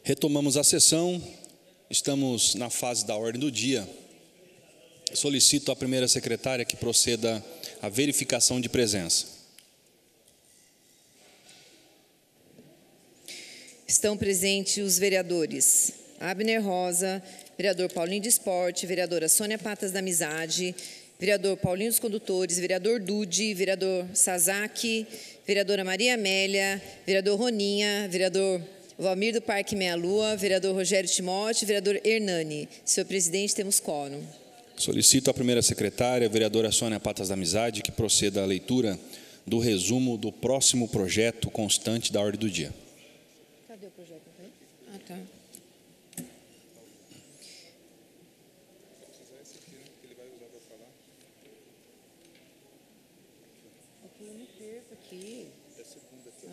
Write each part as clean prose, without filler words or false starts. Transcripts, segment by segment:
Retomamos a sessão, estamos na fase da ordem do dia. Solicito à primeira secretária que proceda à verificação de presença. Estão presentes os vereadores Abner Rosa, vereador Paulinho de Esporte, vereadora Sônia Patas da Amizade, vereador Paulinho dos Condutores, vereador Dude, vereador Sazaki, vereadora Maria Amélia, vereador Roninha, vereador Valmir do Parque Meia Lua, vereador Rogério Timóteo, vereador Hernani. Senhor presidente, temos quórum. Solicito à primeira secretária, vereadora Sônia Patas da Amizade, que proceda à leitura do resumo do próximo projeto constante da ordem do dia. Cadê o projeto? Ah, tá.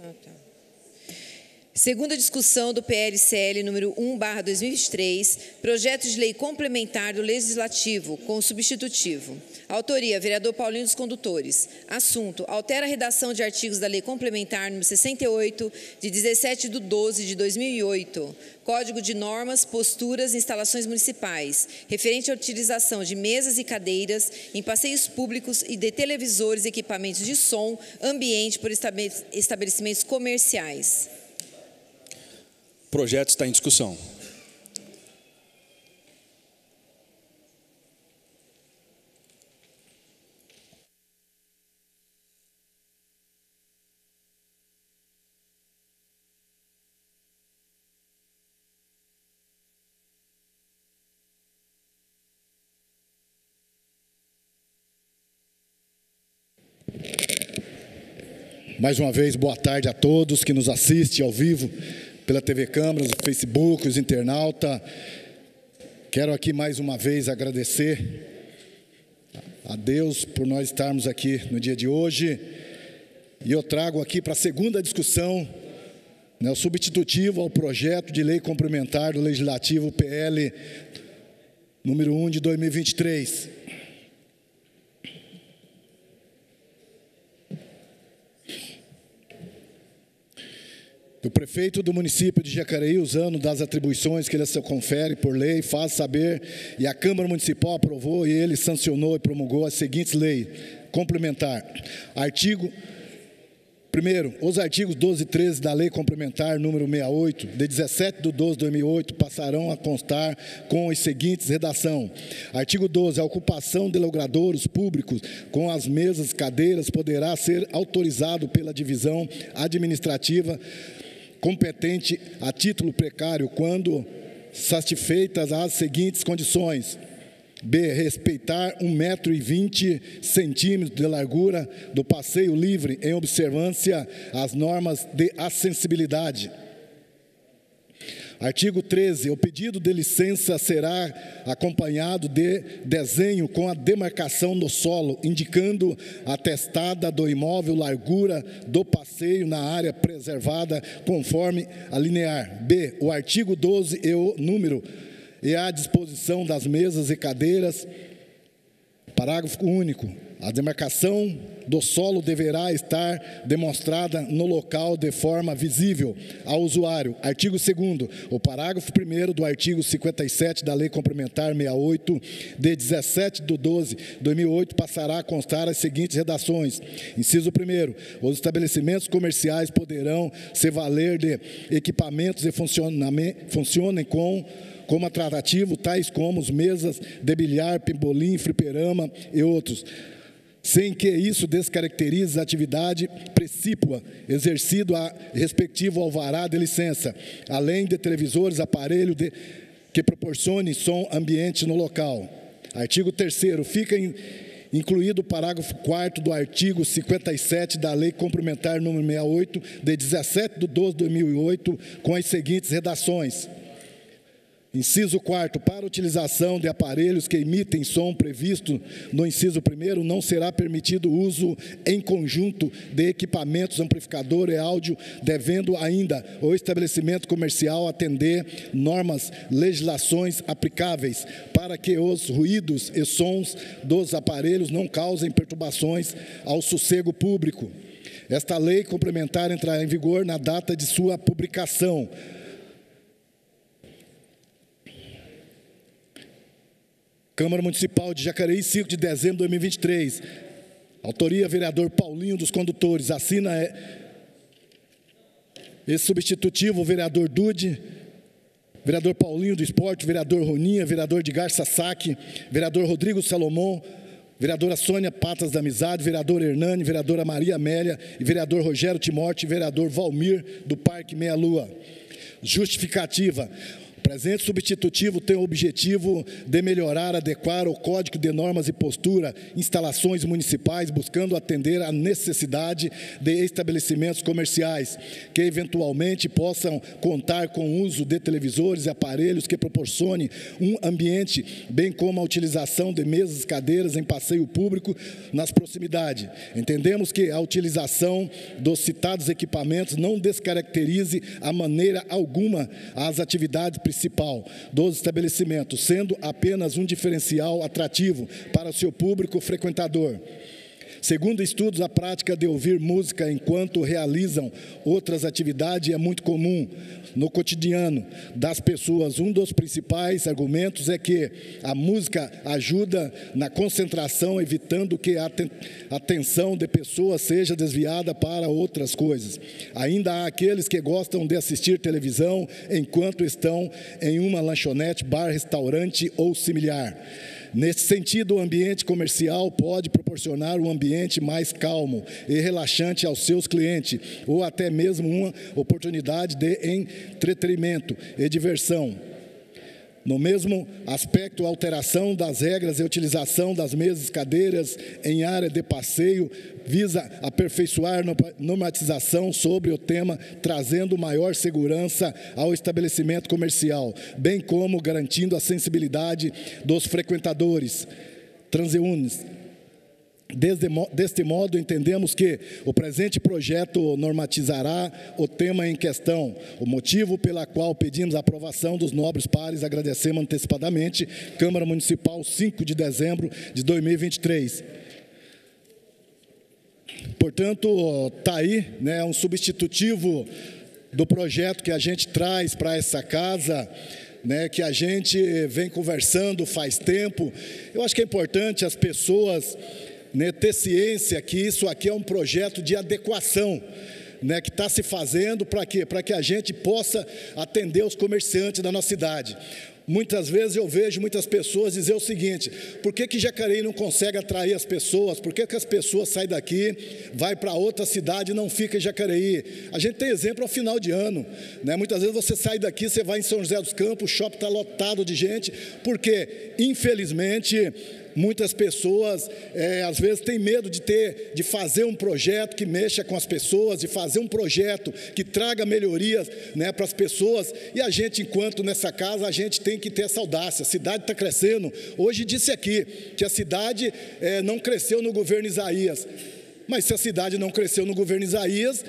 Ah, tá. Segunda discussão do PL-CL número 1/2023, projeto de lei complementar do Legislativo, com substitutivo. Autoria, vereador Paulinho dos Condutores. Assunto, altera a redação de artigos da Lei Complementar número 68, de 17/12/2008, Código de Normas, Posturas e Instalações Municipais, referente à utilização de mesas e cadeiras em passeios públicos e de televisores e equipamentos de som ambiente por estabelecimentos comerciais. O projeto está em discussão. Mais uma vez, boa tarde a todos que nos assistem ao vivo pela TV Câmaras, o Facebook, os internautas. Quero aqui mais uma vez agradecer a Deus por nós estarmos aqui no dia de hoje. E eu trago aqui para a segunda discussão, o substitutivo ao projeto de lei complementar do Legislativo PL número 1 de 2023. O prefeito do município de Jacareí, usando das atribuições que ele se confere por lei, faz saber, e a Câmara Municipal aprovou e ele sancionou e promulgou as seguintes leis complementar. Primeiro, os artigos 12 e 13 da Lei Complementar número 68, de 17/12/2008, passarão a constar com as seguintes redação. Artigo 12, a ocupação de logradouros públicos com as mesas e cadeiras poderá ser autorizado pela divisão administrativa competente a título precário quando satisfeitas as seguintes condições. B. Respeitar 1,20 m de largura do passeio livre em observância às normas de acessibilidade. Artigo 13. O pedido de licença será acompanhado de desenho com a demarcação do solo, indicando a testada do imóvel, largura do passeio na área preservada, conforme a linear. B. O artigo 12 e o número e a disposição das mesas e cadeiras. Parágrafo único. A demarcação do solo deverá estar demonstrada no local de forma visível ao usuário. Artigo 2º. O parágrafo 1º do artigo 57 da Lei Complementar 68, de 17/12/2008, passará a constar as seguintes redações. Inciso 1º. Os estabelecimentos comerciais poderão se valer de equipamentos e funcionem como atrativo, tais como mesas de bilhar, pimbolim, fliperama e outros, sem que isso descaracterize a atividade precípua exercido a respectivo alvará de licença, além de televisores, aparelho que proporcione som ambiente no local. Artigo 3º. Fica incluído o parágrafo 4º do artigo 57 da Lei Complementar número 68, de 17/12/2008, com as seguintes redações. Inciso 4º, para utilização de aparelhos que emitem som previsto no inciso 1º, não será permitido o uso em conjunto de equipamentos amplificador e áudio, devendo ainda o estabelecimento comercial atender normas, legislações aplicáveis, para que os ruídos e sons dos aparelhos não causem perturbações ao sossego público. Esta lei complementar entrará em vigor na data de sua publicação. Câmara Municipal de Jacareí, 5 de dezembro de 2023. Autoria, vereador Paulinho dos Condutores. Assina esse substitutivo, vereador Dude, vereador Paulinho do Esporte, vereador Roninha, vereador de Garça Saque, vereador Rodrigo Salomão, vereadora Sônia Patas da Amizade, vereador Hernani, vereadora Maria Amélia e vereador Rogério Timóteo e vereador Valmir do Parque Meia Lua. Justificativa. O presente substitutivo tem o objetivo de melhorar, adequar o Código de Normas e Postura, instalações municipais, buscando atender à necessidade de estabelecimentos comerciais, que eventualmente possam contar com o uso de televisores e aparelhos que proporcione um ambiente, bem como a utilização de mesas e cadeiras em passeio público nas proximidades. Entendemos que a utilização dos citados equipamentos não descaracterize a maneira alguma as atividades principal dos estabelecimentos, sendo apenas um diferencial atrativo para o seu público frequentador. Segundo estudos, a prática de ouvir música enquanto realizam outras atividades é muito comum no cotidiano das pessoas. Um dos principais argumentos é que a música ajuda na concentração, evitando que a atenção de pessoas seja desviada para outras coisas. Ainda há aqueles que gostam de assistir televisão enquanto estão em uma lanchonete, bar, restaurante ou similar. Nesse sentido, o ambiente comercial pode proporcionar um ambiente mais calmo e relaxante aos seus clientes, ou até mesmo uma oportunidade de entretenimento e diversão. No mesmo aspecto, a alteração das regras e utilização das mesas e cadeiras em área de passeio visa aperfeiçoar a normatização sobre o tema, trazendo maior segurança ao estabelecimento comercial, bem como garantindo a sensibilidade dos frequentadores transeuntes. Deste modo, entendemos que o presente projeto normatizará o tema em questão, o motivo pela qual pedimos a aprovação dos nobres pares. Agradecemos antecipadamente. Câmara Municipal, 5 de dezembro de 2023. Portanto, está aí, né, um substitutivo do projeto que a gente traz para essa casa, né, que a gente vem conversando faz tempo. Eu acho que é importante as pessoas, né, ter ciência que isso aqui é um projeto de adequação, né, que está se fazendo para quê? Para que a gente possa atender os comerciantes da nossa cidade. Muitas vezes eu vejo muitas pessoas dizer o seguinte: por que Jacareí não consegue atrair as pessoas? Por que as pessoas saem daqui, vai para outra cidade e não fica em Jacareí? A gente tem exemplo ao final de ano, né? Muitas vezes você sai daqui, você vai em São José dos Campos, o shopping está lotado de gente, porque, infelizmente, muitas pessoas, às vezes, têm medo de fazer um projeto que mexa com as pessoas, de fazer um projeto que traga melhorias, né, para as pessoas. E a gente, enquanto nessa casa, a gente tem que ter essa audácia. A cidade está crescendo. Hoje disse aqui que a cidade não cresceu no governo Isaías. Mas se a cidade não cresceu no governo Isaías,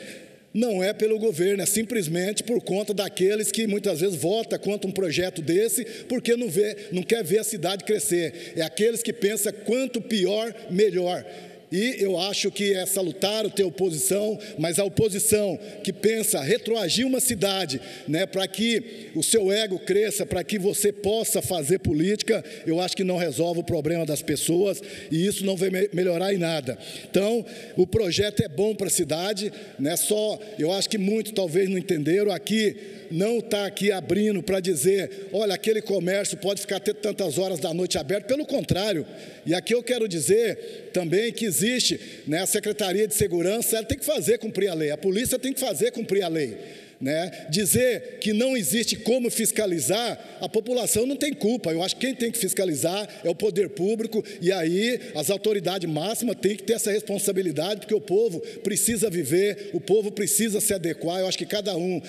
não é pelo governo, é simplesmente por conta daqueles que muitas vezes votam contra um projeto desse, porque não quer ver a cidade crescer. É aqueles que pensam quanto pior, melhor. E eu acho que é salutar ter oposição, mas a oposição que pensa retroagir uma cidade, né, para que o seu ego cresça, para que você possa fazer política, eu acho que não resolve o problema das pessoas e isso não vai melhorar em nada. Então, o projeto é bom para a cidade, né, só eu acho que muitos talvez não entenderam aqui. Não está aqui abrindo para dizer, olha, aquele comércio pode ficar até tantas horas da noite aberto, pelo contrário. E aqui eu quero dizer também que existe, né, a Secretaria de Segurança, ela tem que fazer cumprir a lei, a polícia tem que fazer cumprir a lei. Né? Dizer que não existe como fiscalizar, a população não tem culpa. Eu acho que quem tem que fiscalizar é o poder público, e aí as autoridades máximas têm que ter essa responsabilidade, porque o povo precisa viver, o povo precisa se adequar. Eu acho que cada um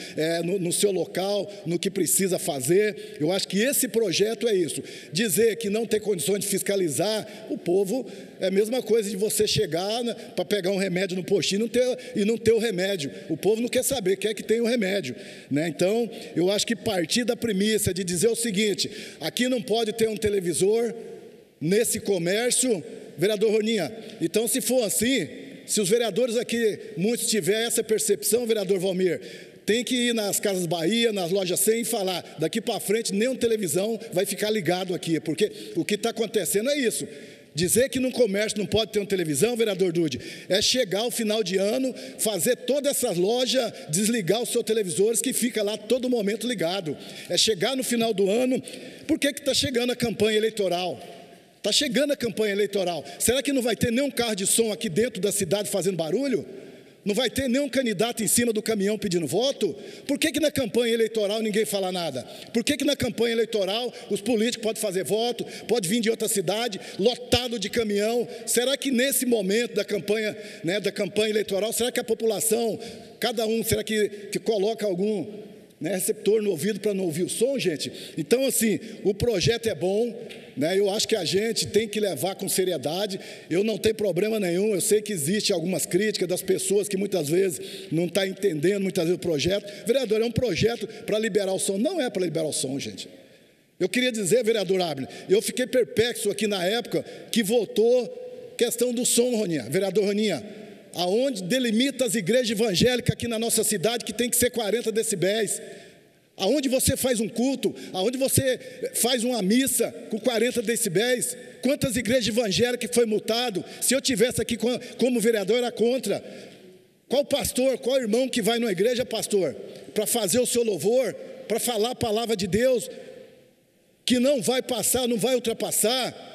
no seu local, no que precisa fazer. Eu acho que esse projeto é isso. Dizer que não tem condições de fiscalizar o povo é a mesma coisa de você chegar, né, para pegar um remédio no postinho e não ter o remédio. O povo não quer saber, quer que tenha o remédio, né? Então, eu acho que partir da premissa de dizer o seguinte: aqui não pode ter um televisor nesse comércio, vereador Roninha. Então, se for assim, se os vereadores aqui, muitos tiverem essa percepção, vereador Valmir, tem que ir nas Casas Bahia, nas lojas 100 e falar, daqui para frente nenhuma televisão vai ficar ligado aqui, porque o que está acontecendo é isso. Dizer que num comércio não pode ter uma televisão, vereador Dude, é chegar ao final de ano, fazer todas essas lojas desligar os seus televisores que fica lá todo momento ligado. É chegar no final do ano. Por que está chegando a campanha eleitoral? Está chegando a campanha eleitoral. Será que não vai ter nenhum carro de som aqui dentro da cidade fazendo barulho? Não vai ter nenhum candidato em cima do caminhão pedindo voto? Por que na campanha eleitoral ninguém fala nada? Por que na campanha eleitoral os políticos podem fazer voto, pode vir de outra cidade, lotado de caminhão? Será que nesse momento da campanha, da campanha eleitoral, será que a população, cada um, será que coloca algum receptor no ouvido para não ouvir o som, gente? Então, assim, o projeto é bom, eu acho que a gente tem que levar com seriedade. Eu não tenho problema nenhum, eu sei que existe algumas críticas das pessoas que muitas vezes não estão entendendo muitas vezes o projeto. Vereador, é um projeto para liberar o som, não é para liberar o som, gente. Eu queria dizer, vereador Abner, eu fiquei perplexo aqui na época que votou questão do som, Roninha, vereador Roninha, aonde delimita as igrejas evangélicas aqui na nossa cidade que tem que ser 40 decibéis. Aonde você faz um culto, aonde você faz uma missa com 40 decibéis, quantas igrejas evangélicas foi multado? Se eu tivesse aqui como vereador, era contra. Qual pastor, qual irmão que vai numa igreja, pastor, para fazer o seu louvor, para falar a palavra de Deus, que não vai passar, não vai ultrapassar?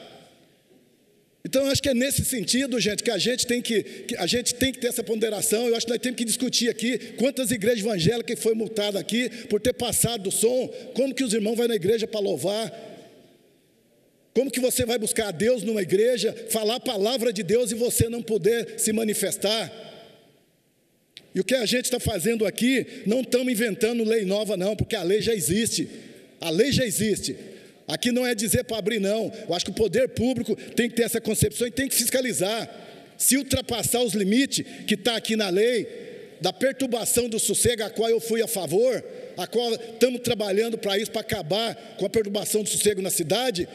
Então, eu acho que é nesse sentido, gente, que a gente tem que ter essa ponderação. Eu acho que nós temos que discutir aqui quantas igrejas evangélicas foi multada aqui por ter passado do som, como que os irmãos vão na igreja para louvar, como que você vai buscar a Deus numa igreja, falar a palavra de Deus e você não poder se manifestar. E o que a gente está fazendo aqui, não estamos inventando lei nova não, porque a lei já existe, a lei já existe. Aqui não é dizer para abrir não, eu acho que o poder público tem que ter essa concepção e tem que fiscalizar. Se ultrapassar os limites que está aqui na lei, da perturbação do sossego, a qual eu fui a favor, a qual estamos trabalhando para isso, para acabar com a perturbação do sossego na cidade,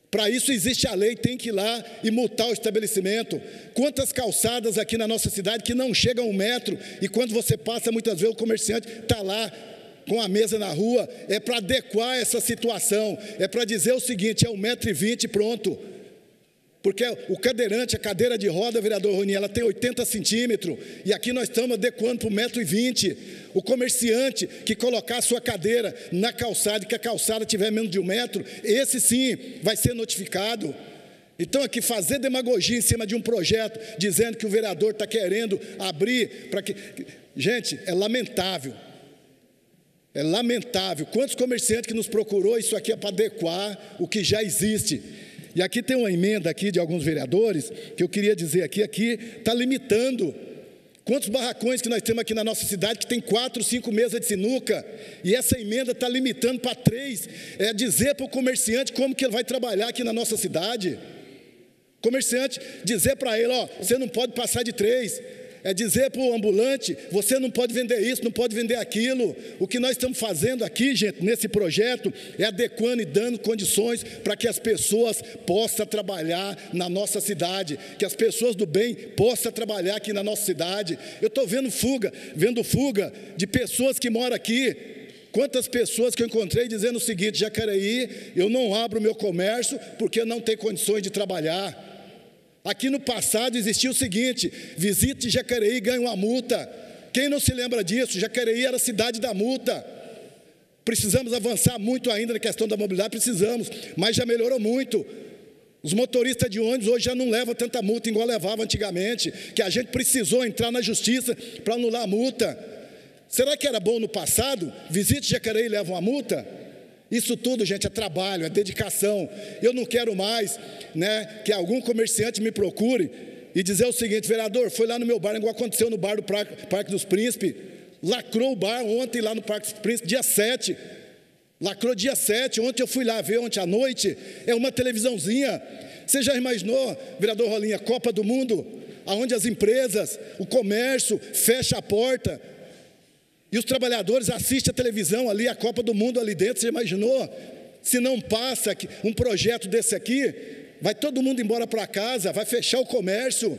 para isso existe a lei, tem que ir lá e multar o estabelecimento. Quantas calçadas aqui na nossa cidade que não chegam a 1 metro, e quando você passa, muitas vezes o comerciante está lá, com a mesa na rua, é para adequar essa situação, é para dizer o seguinte, é 1,20 m pronto, porque o cadeirante, a cadeira de roda, vereador Rony, ela tem 80 centímetros, e aqui nós estamos adequando para 1,20 m. O comerciante que colocar a sua cadeira na calçada, e que a calçada tiver menos de 1 metro, esse sim vai ser notificado. Então aqui fazer demagogia em cima de um projeto, dizendo que o vereador está querendo abrir, para que... Gente, é lamentável. É lamentável. Quantos comerciantes que nos procurou, isso aqui é para adequar o que já existe. E aqui tem uma emenda aqui de alguns vereadores, que eu queria dizer aqui está limitando. Quantos barracões que nós temos aqui na nossa cidade, que tem 4, 5 mesas de sinuca, e essa emenda está limitando para 3, é dizer para o comerciante como que ele vai trabalhar aqui na nossa cidade. Comerciante, dizer para ele, você não pode passar de 3, é dizer para o ambulante, você não pode vender isso, não pode vender aquilo. O que nós estamos fazendo aqui, gente, nesse projeto, é adequando e dando condições para que as pessoas possam trabalhar na nossa cidade, que as pessoas do bem possam trabalhar aqui na nossa cidade. Eu estou vendo fuga de pessoas que moram aqui. Quantas pessoas que eu encontrei dizendo o seguinte, Jacareí, eu não abro o meu comércio porque não tenho condições de trabalhar. Aqui no passado existia o seguinte, visite Jacareí e ganha uma multa. Quem não se lembra disso? Jacareí era a cidade da multa. Precisamos avançar muito ainda na questão da mobilidade, precisamos, mas já melhorou muito. Os motoristas de ônibus hoje já não levam tanta multa igual levava antigamente, que a gente precisou entrar na justiça para anular a multa. Será que era bom no passado? Visite Jacareí e leva uma multa? Isso tudo, gente, é trabalho, é dedicação. Eu não quero mais, que algum comerciante me procure e dizer o seguinte, vereador, foi lá no meu bar, igual aconteceu no bar do Parque dos Príncipes, lacrou o bar ontem lá no Parque dos Príncipes, dia 7, lacrou dia 7, ontem eu fui lá ver, ontem à noite, é uma televisãozinha. Você já imaginou, vereador Rolinha, Copa do Mundo, onde as empresas, o comércio fecha a porta, e os trabalhadores assistem a televisão ali, a Copa do Mundo ali dentro, você imaginou? Se não passa aqui, um projeto desse aqui, vai todo mundo embora para casa, vai fechar o comércio.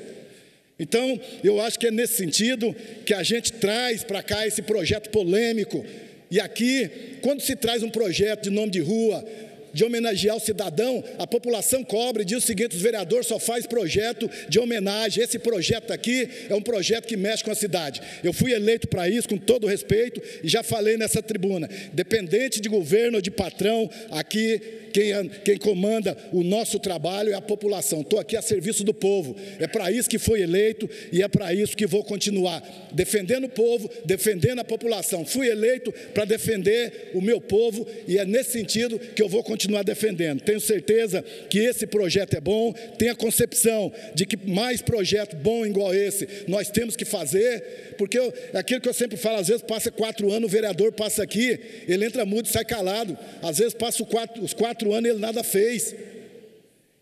Então, eu acho que é nesse sentido que a gente traz para cá esse projeto polêmico. E aqui, quando se traz um projeto de nome de rua, de homenagear o cidadão, a população cobra e diz o seguinte: os vereadores só fazem projeto de homenagem. Esse projeto aqui é um projeto que mexe com a cidade. Eu fui eleito para isso, com todo respeito, e já falei nessa tribuna, dependente de governo ou de patrão, aqui quem comanda o nosso trabalho é a população. Estou aqui a serviço do povo, é para isso que fui eleito e é para isso que vou continuar, defendendo o povo, defendendo a população. Fui eleito para defender o meu povo e é nesse sentido que eu vou continuar defendendo. Tenho certeza que esse projeto é bom, tenho a concepção de que mais projeto bom igual esse nós temos que fazer, porque é aquilo que eu sempre falo, às vezes passa 4 anos, o vereador passa aqui, ele entra mudo e sai calado, às vezes passa os 4 anos e ele nada fez.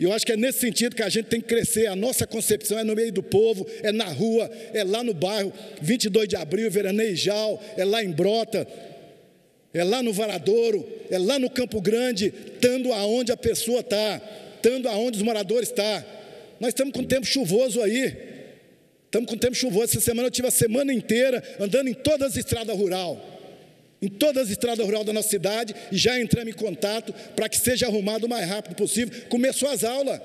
E eu acho que é nesse sentido que a gente tem que crescer. A nossa concepção é no meio do povo, é na rua, é lá no bairro 22 de abril, Veranejal, é lá em Brota, é lá no Varadouro, é lá no Campo Grande, estando aonde a pessoa está, estando aonde os moradores estão. Nós estamos com um tempo chuvoso aí, estamos com um tempo chuvoso. Essa semana eu tive a semana inteira andando em todas as estradas rurais, da nossa cidade, e já entramos em contato para que seja arrumado o mais rápido possível. Começou as aulas,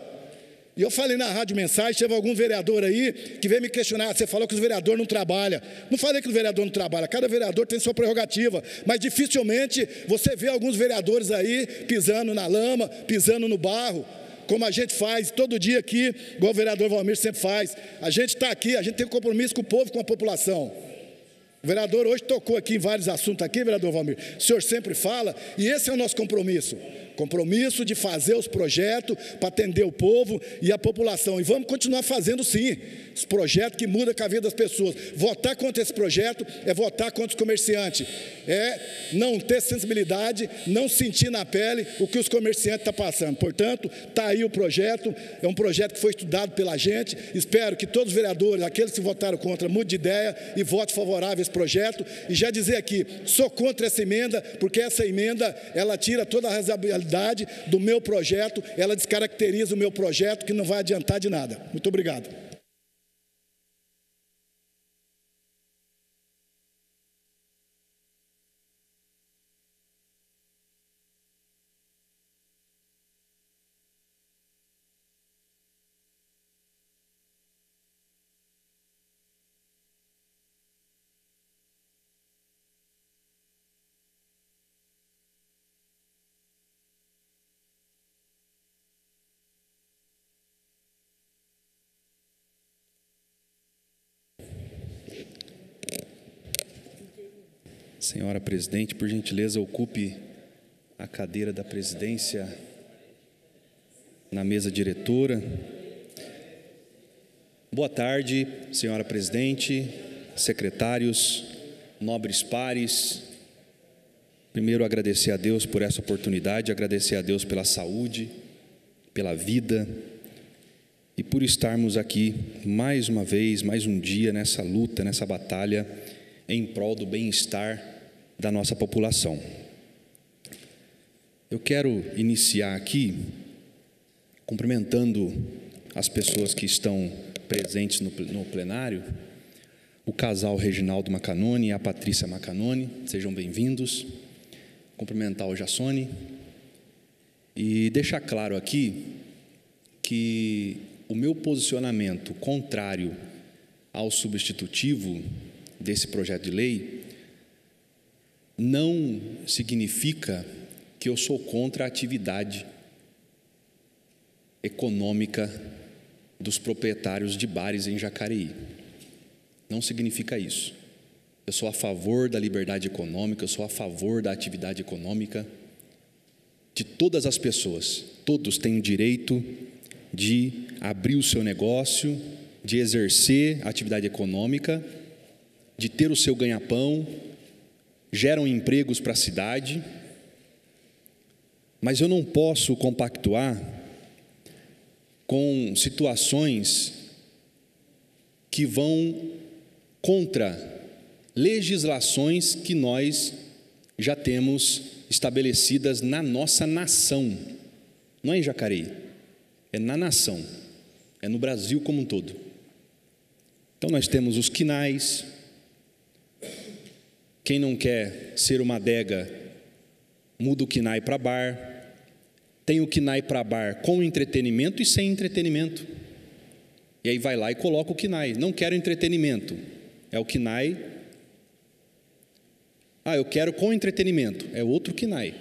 e eu falei na rádio mensagem, teve algum vereador aí que veio me questionar: você falou que os vereadores não trabalham. Não falei que o vereador não trabalha, cada vereador tem sua prerrogativa, mas dificilmente você vê alguns vereadores aí pisando na lama, pisando no barro, como a gente faz todo dia aqui, igual o vereador Valmir sempre faz. A gente está aqui, a gente tem compromisso com o povo, com a população. O vereador hoje tocou aqui em vários assuntos aqui, vereador Valmir, o senhor sempre fala, e esse é o nosso compromisso de fazer os projetos para atender o povo e a população, e vamos continuar fazendo sim, os projetos que mudam a vida das pessoas. Votar contra esse projeto é votar contra os comerciantes, é não ter sensibilidade, não sentir na pele o que os comerciantes estão passando. Portanto, está aí o projeto, é um projeto que foi estudado pela gente. Espero que todos os vereadores, aqueles que votaram contra, mudem de ideia e votem favorável a esse projeto. E já dizer aqui, sou contra essa emenda, porque essa emenda, ela tira toda a razoabilidade do meu projeto, ela descaracteriza o meu projeto, que não vai adiantar de nada. Muito obrigado. Senhora presidente, por gentileza, ocupe a cadeira da presidência na mesa diretora. Boa tarde, senhora presidente, secretários, nobres pares. Primeiro, agradecer a Deus por essa oportunidade, agradecer a Deus pela saúde, pela vida e por estarmos aqui mais uma vez, mais um dia nessa luta, nessa batalha em prol do bem-estar da nossa população. Eu quero iniciar aqui cumprimentando as pessoas que estão presentes no plenário, o casal Reginaldo Macanoni e a Patrícia Macanoni, sejam bem-vindos. Cumprimentar o Jassone e deixar claro aqui que o meu posicionamento contrário ao substitutivo desse projeto de lei não significa que eu sou contra a atividade econômica dos proprietários de bares em Jacareí. Não significa isso. Eu sou a favor da liberdade econômica, eu sou a favor da atividade econômica de todas as pessoas. Todos têm o direito de abrir o seu negócio, de exercer a atividade econômica, de ter o seu ganha-pão, geram empregos para a cidade, mas eu não posso compactuar com situações que vão contra legislações que nós já temos estabelecidas na nossa nação. Não é em Jacareí, é na nação, é no Brasil como um todo. Então nós temos os quinais. Quem não quer ser uma adega, muda o quinai para bar. Tem o quinai para bar com entretenimento e sem entretenimento. E aí vai lá e coloca o quinai. Não quero entretenimento. É o quinai. Eu quero com entretenimento. É outro quinai.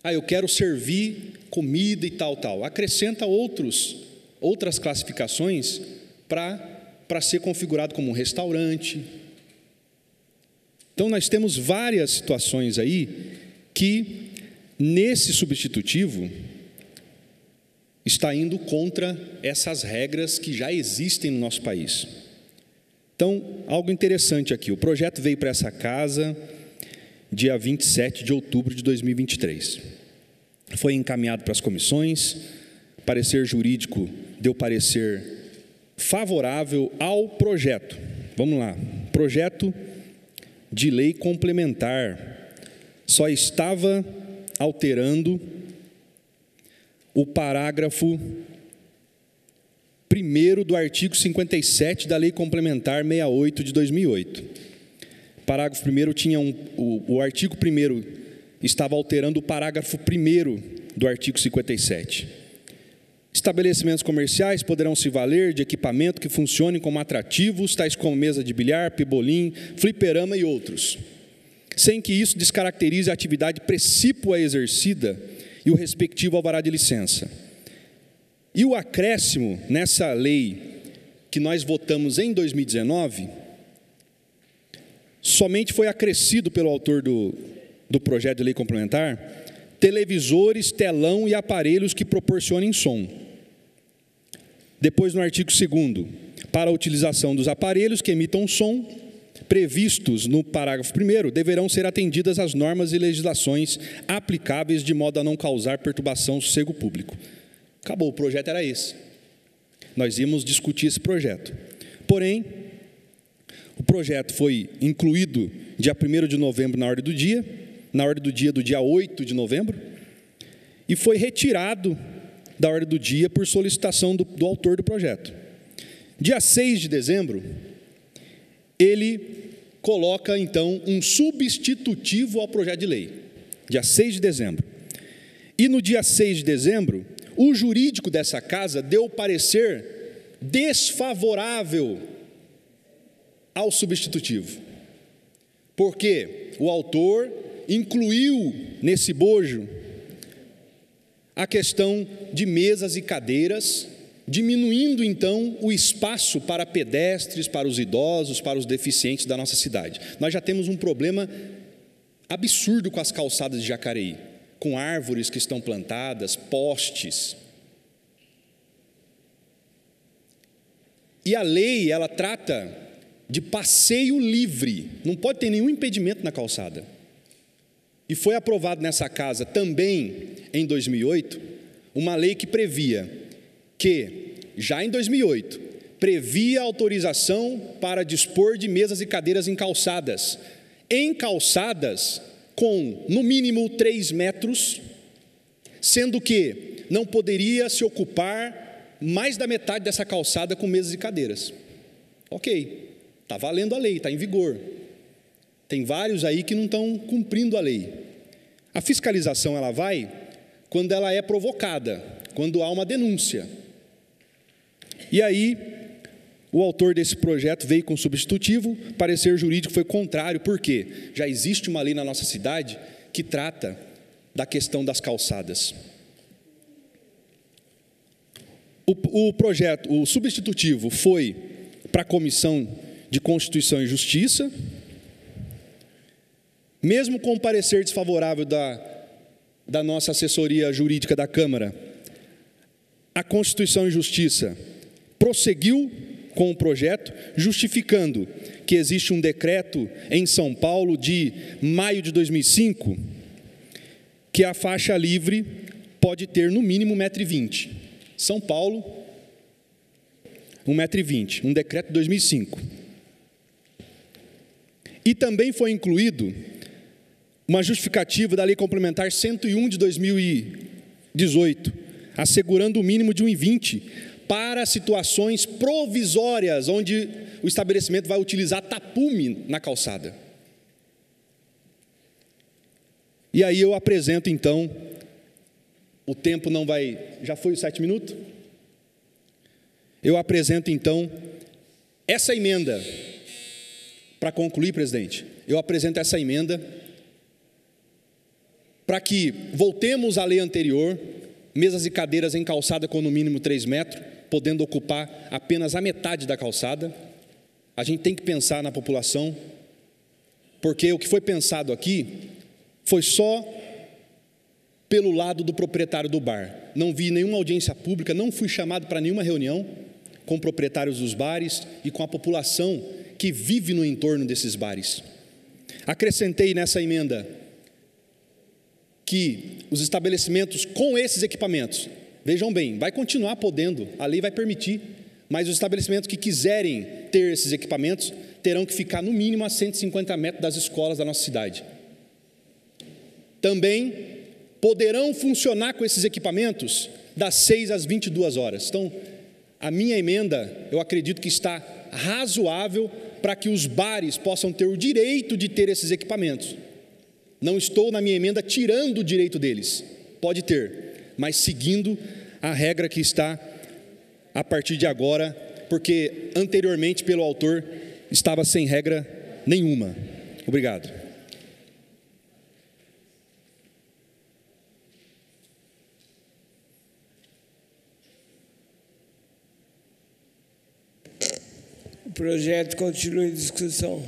Eu quero servir comida e tal. Acrescenta outras classificações para ser configurado como um restaurante. Então, nós temos várias situações aí que, nesse substitutivo, está indo contra essas regras que já existem no nosso país. Então, algo interessante aqui. O projeto veio para essa casa dia 27 de outubro de 2023. Foi encaminhado para as comissões. Parecer jurídico deu parecer favorável ao projeto. Vamos lá. Projeto de lei complementar só estava alterando o parágrafo 1º do artigo 57 da Lei Complementar 68 de 2008. Parágrafo 1º tinha o artigo 1º estava alterando o parágrafo 1º do artigo 57. Estabelecimentos comerciais poderão se valer de equipamento que funcione como atrativos, tais como mesa de bilhar, pebolim, fliperama e outros, sem que isso descaracterize a atividade precípua exercida e o respectivo alvará de licença. E o acréscimo nessa lei que nós votamos em 2019, somente foi acrescido pelo autor do projeto de lei complementar, televisores, telão e aparelhos que proporcionem som. Depois, no artigo 2º, para a utilização dos aparelhos que emitam som, previstos no parágrafo 1º, deverão ser atendidas as normas e legislações aplicáveis de modo a não causar perturbação ao sossego público. Acabou, o projeto era esse. Nós íamos discutir esse projeto. Porém, o projeto foi incluído dia 1º de novembro na ordem do dia do dia 8 de novembro, e foi retirado da ordem do dia por solicitação do autor do projeto. Dia 6 de dezembro, ele coloca, então, um substitutivo ao projeto de lei. Dia 6 de dezembro. E no dia 6 de dezembro, o jurídico dessa casa deu parecer desfavorável ao substitutivo. Porque o autor incluiu nesse bojo a questão de mesas e cadeiras, diminuindo então o espaço para pedestres, para os idosos, para os deficientes da nossa cidade. Nós já temos um problema absurdo com as calçadas de Jacareí, com árvores que estão plantadas, postes. E a lei, ela trata de passeio livre, não pode ter nenhum impedimento na calçada. E foi aprovado nessa casa também em 2008, uma lei que previa que, já em 2008, previa autorização para dispor de mesas e cadeiras em calçadas com, no mínimo, 3 metros, sendo que não poderia se ocupar mais da metade dessa calçada com mesas e cadeiras. Ok, está valendo a lei, está em vigor. Tem vários aí que não estão cumprindo a lei. A fiscalização, ela vai quando ela é provocada, quando há uma denúncia. E aí, o autor desse projeto veio com substitutivo, parecer jurídico foi contrário, porque já existe uma lei na nossa cidade que trata da questão das calçadas. O substitutivo foi para a Comissão de Constituição e Justiça, mesmo com o parecer desfavorável da nossa assessoria jurídica da Câmara, a Constituição e Justiça prosseguiu com o projeto, justificando que existe um decreto em São Paulo de maio de 2005, que a faixa livre pode ter no mínimo 1,20 m. São Paulo, 1,20 m, um decreto de 2005. E também foi incluído uma justificativa da Lei Complementar 101 de 2018, assegurando o mínimo de 1,20 m para situações provisórias, onde o estabelecimento vai utilizar tapume na calçada. E aí eu apresento então, o tempo não vai, já foi os 7 minutos? Eu apresento então essa emenda, para concluir, presidente, eu apresento essa emenda para que voltemos à lei anterior, mesas e cadeiras em calçada com no mínimo 3 metros, podendo ocupar apenas a metade da calçada. A gente tem que pensar na população, porque o que foi pensado aqui foi só pelo lado do proprietário do bar. Não vi nenhuma audiência pública, não fui chamado para nenhuma reunião com proprietários dos bares e com a população que vive no entorno desses bares. Acrescentei nessa emenda que os estabelecimentos com esses equipamentos, vejam bem, vai continuar podendo, a lei vai permitir, mas os estabelecimentos que quiserem ter esses equipamentos terão que ficar no mínimo a 150 metros das escolas da nossa cidade. Também poderão funcionar com esses equipamentos das 6 às 22 horas. Então, a minha emenda, eu acredito que está razoável para que os bares possam ter o direito de ter esses equipamentos. Não estou na minha emenda tirando o direito deles, pode ter, mas seguindo a regra que está a partir de agora, porque anteriormente pelo autor estava sem regra nenhuma. Obrigado. O projeto continua em discussão.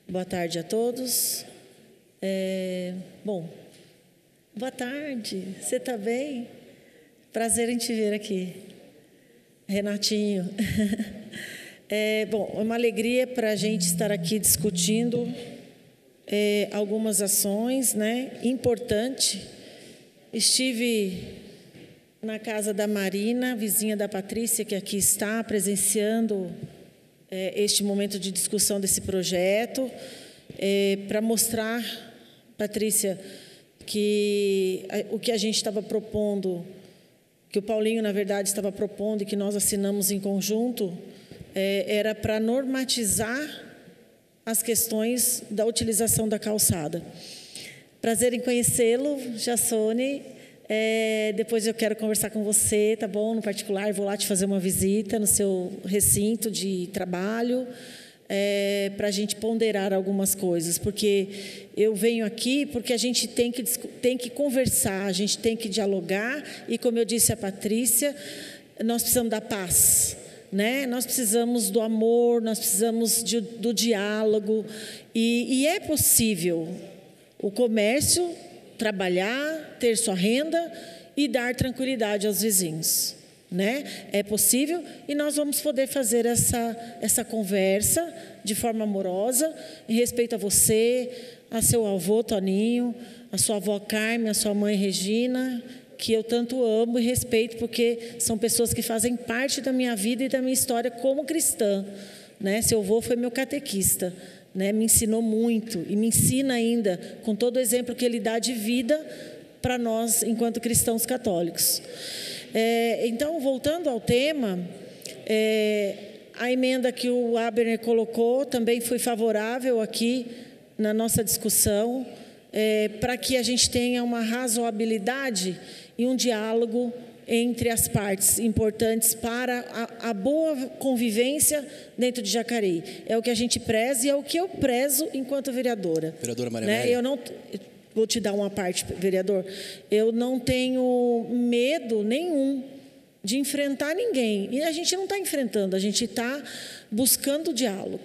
Boa tarde a todos. Bom, boa tarde, você está bem? Prazer em te ver aqui, Renatinho. Bom, é uma alegria para a gente estar aqui discutindo algumas ações, né? Importante. Estive na casa da Marina, vizinha da Patrícia, que aqui está presenciando este momento de discussão desse projeto, para mostrar, Patrícia, que o que a gente estava propondo, que o Paulinho, na verdade, estava propondo e que nós assinamos em conjunto, era para normatizar as questões da utilização da calçada. Prazer em conhecê-lo, Jassone. Depois eu quero conversar com você, tá bom? No particular, vou lá te fazer uma visita no seu recinto de trabalho, para a gente ponderar algumas coisas, porque eu venho aqui porque a gente tem que conversar, a gente tem que dialogar, e como eu disse a Patrícia, nós precisamos da paz, né? Nós precisamos do amor, nós precisamos do diálogo, e é possível o comércio trabalhar, ter sua renda e dar tranquilidade aos vizinhos, né? É possível, e nós vamos poder fazer essa conversa de forma amorosa, em respeito a você, a seu avô Toninho, a sua avó Carmen, a sua mãe Regina, que eu tanto amo e respeito, porque são pessoas que fazem parte da minha vida e da minha história como cristã, né? Seu avô foi meu catequista, né? Me ensinou muito e me ensina ainda, com todo o exemplo que ele dá de vida para nós, enquanto cristãos católicos. Então, voltando ao tema, a emenda que o Abner colocou também foi favorável aqui na nossa discussão, para que a gente tenha uma razoabilidade e um diálogo entre as partes importantes para a boa convivência dentro de Jacareí. É o que a gente preza e é o que eu prezo enquanto vereadora. Vereadora Maria né? Amélia. Eu não... Vou te dar uma parte, vereador. Eu não tenho medo nenhum de enfrentar ninguém. E a gente não está enfrentando, a gente está buscando diálogo,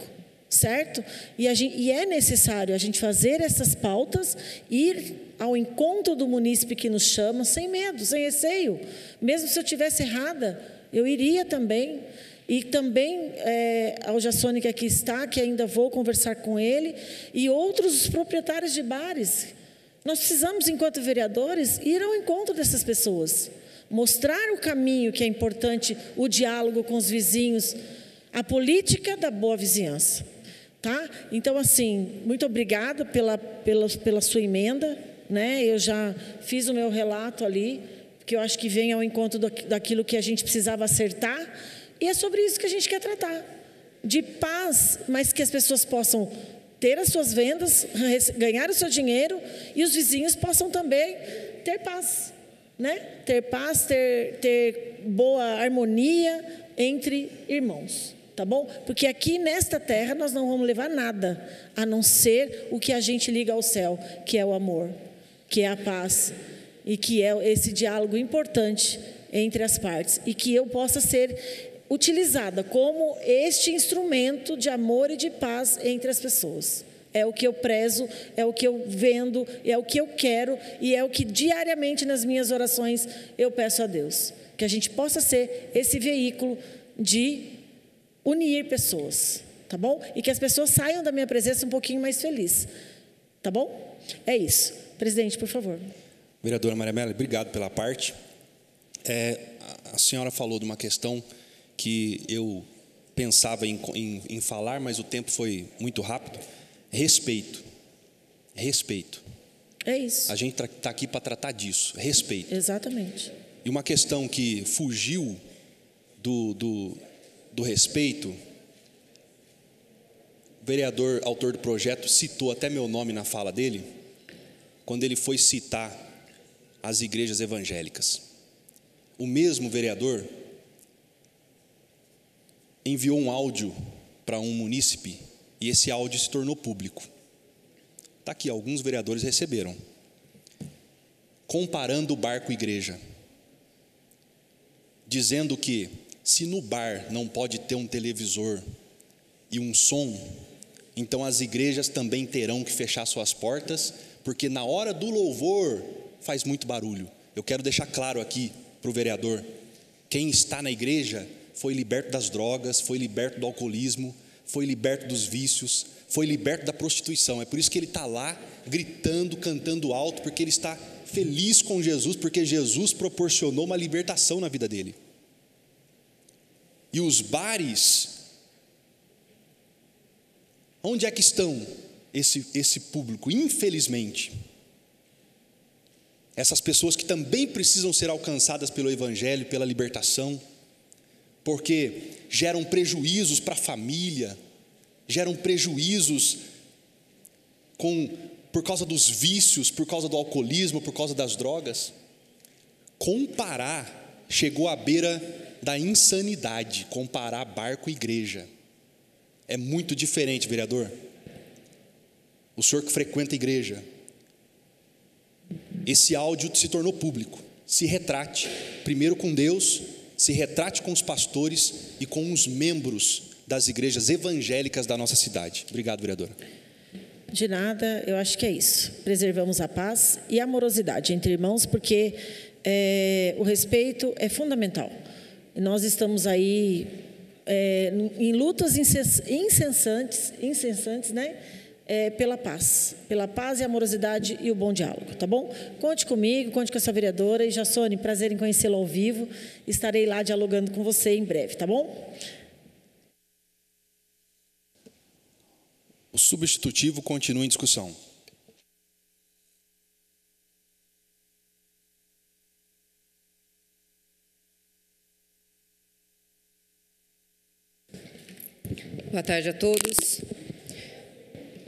certo? E é necessário a gente fazer essas pautas, ir ao encontro do munícipe que nos chama, sem medo, sem receio. Mesmo se eu estivesse errada, eu iria também. E também ao Jassone, que aqui está, que ainda vou conversar com ele, e outros proprietários de bares. Nós precisamos, enquanto vereadores, ir ao encontro dessas pessoas, mostrar o caminho que é importante, o diálogo com os vizinhos, a política da boa vizinhança, tá? Então, assim, muito obrigada pela sua emenda, né? Eu já fiz o meu relato ali, que eu acho que vem ao encontro daquilo que a gente precisava acertar, e é sobre isso que a gente quer tratar, de paz, mas que as pessoas possam ter as suas vendas, ganhar o seu dinheiro, e os vizinhos possam também ter paz, né? Ter paz, ter boa harmonia entre irmãos, tá bom? Porque aqui nesta terra nós não vamos levar nada, a não ser o que a gente liga ao céu, que é o amor, que é a paz, e que é esse diálogo importante entre as partes, e que eu possa ser utilizada como este instrumento de amor e de paz entre as pessoas. É o que eu prezo, é o que eu vendo, é o que eu quero, e é o que diariamente nas minhas orações eu peço a Deus, que a gente possa ser esse veículo de unir pessoas, tá bom? E que as pessoas saiam da minha presença um pouquinho mais felizes, tá bom? É isso. Presidente, por favor. Vereadora Maria Amélia, obrigado pela parte. A senhora falou de uma questão que eu pensava em falar, mas o tempo foi muito rápido. Respeito. Respeito. É isso. A gente está aqui para tratar disso. Respeito. Exatamente. E uma questão que fugiu do respeito, o vereador, autor do projeto, citou até meu nome na fala dele, quando ele foi citar as igrejas evangélicas. O mesmo vereador enviou um áudio para um munícipe e esse áudio se tornou público. Está aqui, alguns vereadores receberam. Comparando o bar com a igreja. Dizendo que se no bar não pode ter um televisor e um som, então as igrejas também terão que fechar suas portas, porque na hora do louvor faz muito barulho. Eu quero deixar claro aqui para o vereador, quem está na igreja foi liberto das drogas, foi liberto do alcoolismo, foi liberto dos vícios, foi liberto da prostituição. É por isso que ele está lá gritando, cantando alto, porque ele está feliz com Jesus, porque Jesus proporcionou uma libertação na vida dele. E os bares, onde é que estão esse público? Infelizmente, essas pessoas que também precisam ser alcançadas pelo Evangelho, pela libertação, porque geram prejuízos para a família, geram prejuízos por causa dos vícios, por causa do alcoolismo, por causa das drogas. Comparar chegou à beira da insanidade, comparar barco e igreja. É muito diferente, vereador. O senhor que frequenta a igreja, esse áudio se tornou público. Se retrate, primeiro com Deus, se retrate com os pastores e com os membros das igrejas evangélicas da nossa cidade. Obrigado, vereadora. De nada, eu acho que é isso. Preservamos a paz e a amorosidade entre irmãos, porque o respeito é fundamental. Nós estamos aí em lutas incessantes, né? Pela paz e a amorosidade e o bom diálogo, tá bom? Conte comigo, conte com essa vereadora. E Jassone, prazer em conhecê-la ao vivo. Estarei lá dialogando com você em breve, tá bom? O substitutivo continua em discussão. Boa tarde a todos.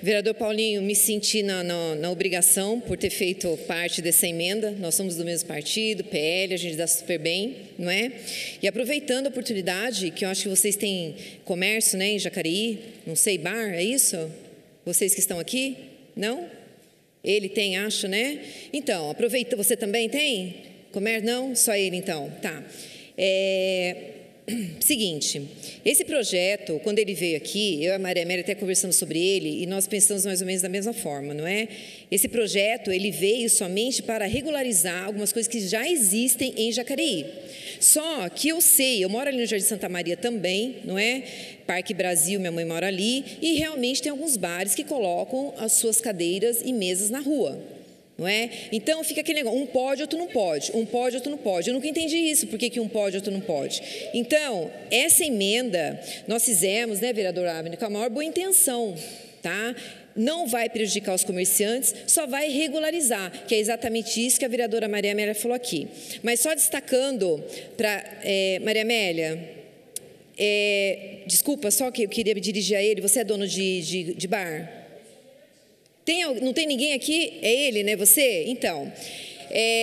Vereador Paulinho, me senti na obrigação por ter feito parte dessa emenda. Nós somos do mesmo partido, PL, a gente dá super bem, não é? E aproveitando a oportunidade, que eu acho que vocês têm comércio, né, em Jacareí, não sei, bar, é isso? Vocês que estão aqui? Não? Ele tem, acho, né? Então, aproveita, você também tem? Comércio? Não? Só ele, então. Tá. Seguinte, esse projeto, quando ele veio aqui, eu e a Maria Amélia até conversamos sobre ele e nós pensamos mais ou menos da mesma forma, não é? Esse projeto, ele veio somente para regularizar algumas coisas que já existem em Jacareí. Só que eu moro ali no Jardim Santa Maria também, não é? Parque Brasil, minha mãe mora ali, e realmente tem alguns bares que colocam as suas cadeiras e mesas na rua. não é? Então, fica aquele negócio, um pode, outro não pode, um pode, outro não pode. Eu nunca entendi isso, por que um pode, outro não pode. Então, essa emenda nós fizemos, né, vereador Abner, com a maior boa intenção, tá? Não vai prejudicar os comerciantes, só vai regularizar, que é exatamente isso que a vereadora Maria Amélia falou aqui. Mas só destacando para Maria Amélia, desculpa, só que eu queria me dirigir a ele, você é dono de bar? Não tem ninguém aqui? É ele, né? Você? Então,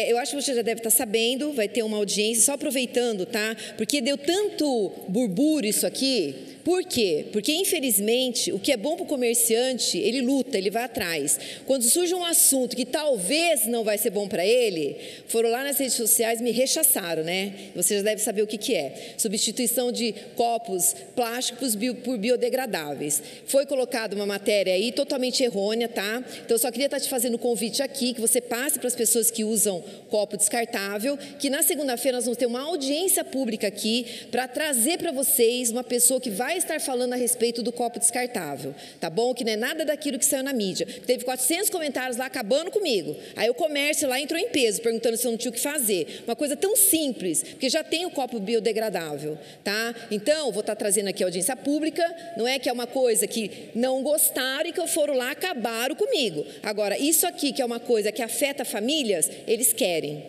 eu acho que você já deve estar sabendo, vai ter uma audiência, só aproveitando, tá? Porque deu tanto burburinho isso aqui. Por quê? Porque, infelizmente, o que é bom para o comerciante, ele luta, ele vai atrás. Quando surge um assunto que talvez não vai ser bom para ele, foram lá nas redes sociais, me rechaçaram, né? Você já deve saber o que é. Substituição de copos plásticos por biodegradáveis. Foi colocada uma matéria aí totalmente errônea, tá? Então, eu só queria estar te fazendo um convite aqui, que você passe para as pessoas que usam copo descartável, que na segunda-feira nós vamos ter uma audiência pública aqui para trazer para vocês uma pessoa que vai estar falando a respeito do copo descartável, tá bom? Que não é nada daquilo que saiu na mídia. Teve 400 comentários lá acabando comigo. Aí o comércio lá entrou em peso, perguntando se eu não tinha o que fazer. Uma coisa tão simples, porque já tem o copo biodegradável, tá? Então, vou estar trazendo aqui a audiência pública, não é que é uma coisa que não gostaram e que foram lá acabaram comigo. Agora, isso aqui que é uma coisa que afeta famílias, eles querem,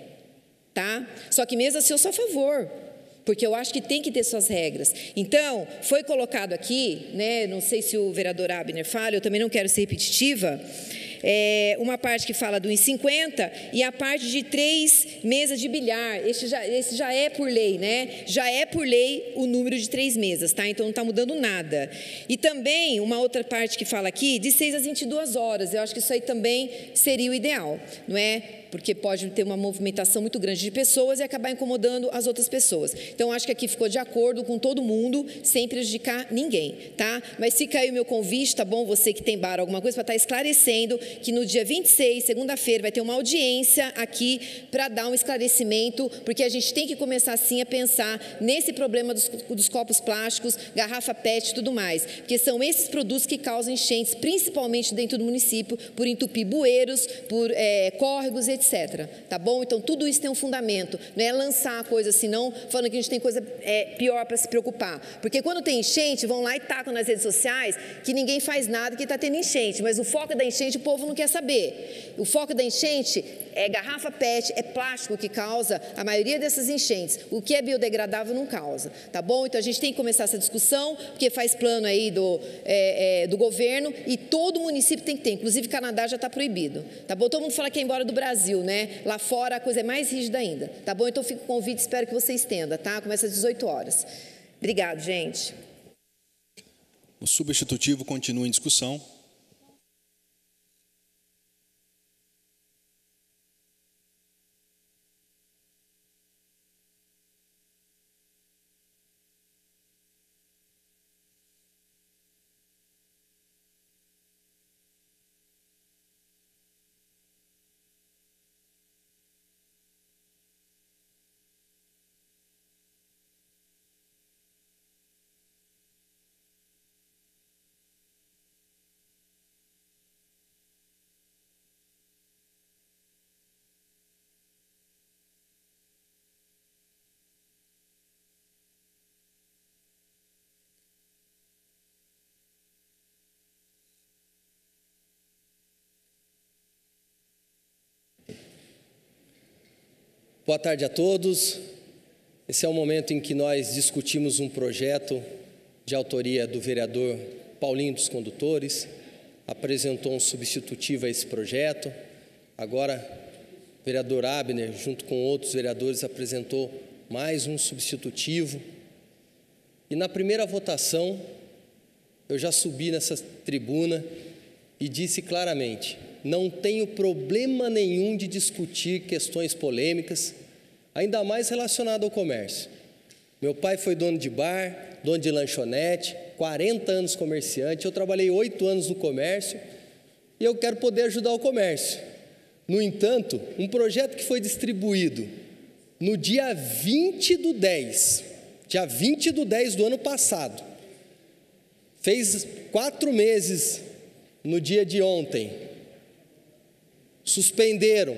tá? Só que mesmo assim eu sou a favor, porque eu acho que tem que ter suas regras. Então, foi colocado aqui, né, não sei se o vereador Abner fala, eu também não quero ser repetitiva, uma parte que fala do 1,50 e a parte de 3 mesas de bilhar. Esse já é por lei, né? Já é por lei o número de 3 mesas, tá? Então não está mudando nada. E também uma outra parte que fala aqui de 6 às 22 horas. Eu acho que isso aí também seria o ideal, não é? Porque pode ter uma movimentação muito grande de pessoas e acabar incomodando as outras pessoas. Então, acho que aqui ficou de acordo com todo mundo, sem prejudicar ninguém, tá? Mas fica aí o meu convite, tá bom? Você que tem bar, alguma coisa, para estar esclarecendo que no dia 26, segunda-feira, vai ter uma audiência aqui para dar um esclarecimento, porque a gente tem que começar, sim, a pensar nesse problema dos copos plásticos, garrafa PET e tudo mais, porque são esses produtos que causam enchentes, principalmente dentro do município, por entupir bueiros, por córregos, etc. Tá bom? Então, tudo isso tem um fundamento. Não é lançar a coisa assim, não, falando que a gente tem coisa pior para se preocupar. Porque quando tem enchente, vão lá e tacam nas redes sociais que ninguém faz nada, que está tendo enchente. Mas o foco da enchente, o povo não quer saber. O foco da enchente é garrafa PET, é plástico que causa a maioria dessas enchentes. O que é biodegradável não causa. Tá bom? Então, a gente tem que começar essa discussão, porque faz plano aí do governo e todo município tem que ter. Inclusive, Canadá já está proibido. Tá bom? Todo mundo fala que é embora do Brasil, né? Lá fora a coisa é mais rígida ainda, tá bom? Então fica o convite, espero que você estenda, tá? Começa às 18 horas. Obrigado, gente. O substitutivo continua em discussão. Boa tarde a todos. Esse é o momento em que nós discutimos um projeto de autoria do vereador Paulinho dos Condutores. Apresentou um substitutivo a esse projeto. Agora, o vereador Abner, junto com outros vereadores, apresentou mais um substitutivo. E na primeira votação, eu já subi nessa tribuna e disse claramente: não tenho problema nenhum de discutir questões polêmicas, ainda mais relacionado ao comércio. Meu pai foi dono de bar, dono de lanchonete, 40 anos comerciante, eu trabalhei 8 anos no comércio e eu quero poder ajudar o comércio. No entanto, um projeto que foi distribuído no dia 20/10, dia 20/10 do ano passado, fez 4 meses no dia de ontem, suspenderam.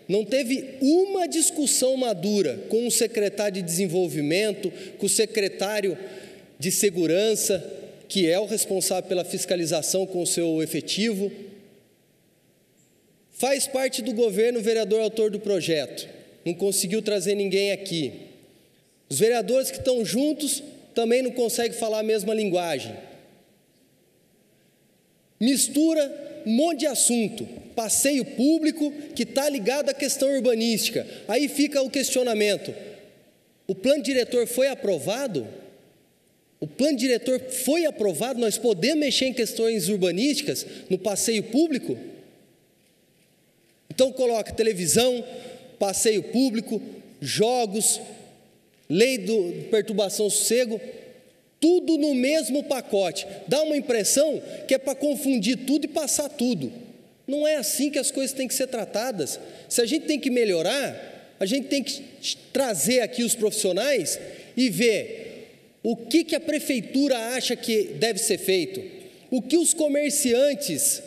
Não teve uma discussão madura com o secretário de Desenvolvimento, com o secretário de Segurança, que é o responsável pela fiscalização com o seu efetivo. Faz parte do governo o vereador autor do projeto, não conseguiu trazer ninguém aqui. Os vereadores que estão juntos também não conseguem falar a mesma linguagem. Mistura um monte de assunto, passeio público que está ligado à questão urbanística. Aí fica o questionamento: o plano diretor foi aprovado? O plano diretor foi aprovado? Nós podemos mexer em questões urbanísticas no passeio público? Então coloca televisão, passeio público, jogos, lei de perturbação do sossego, tudo no mesmo pacote. Dá uma impressão que é para confundir tudo e passar tudo. Não é assim que as coisas têm que ser tratadas. Se a gente tem que melhorar, a gente tem que trazer aqui os profissionais e ver o que a prefeitura acha que deve ser feito, o que os comerciantes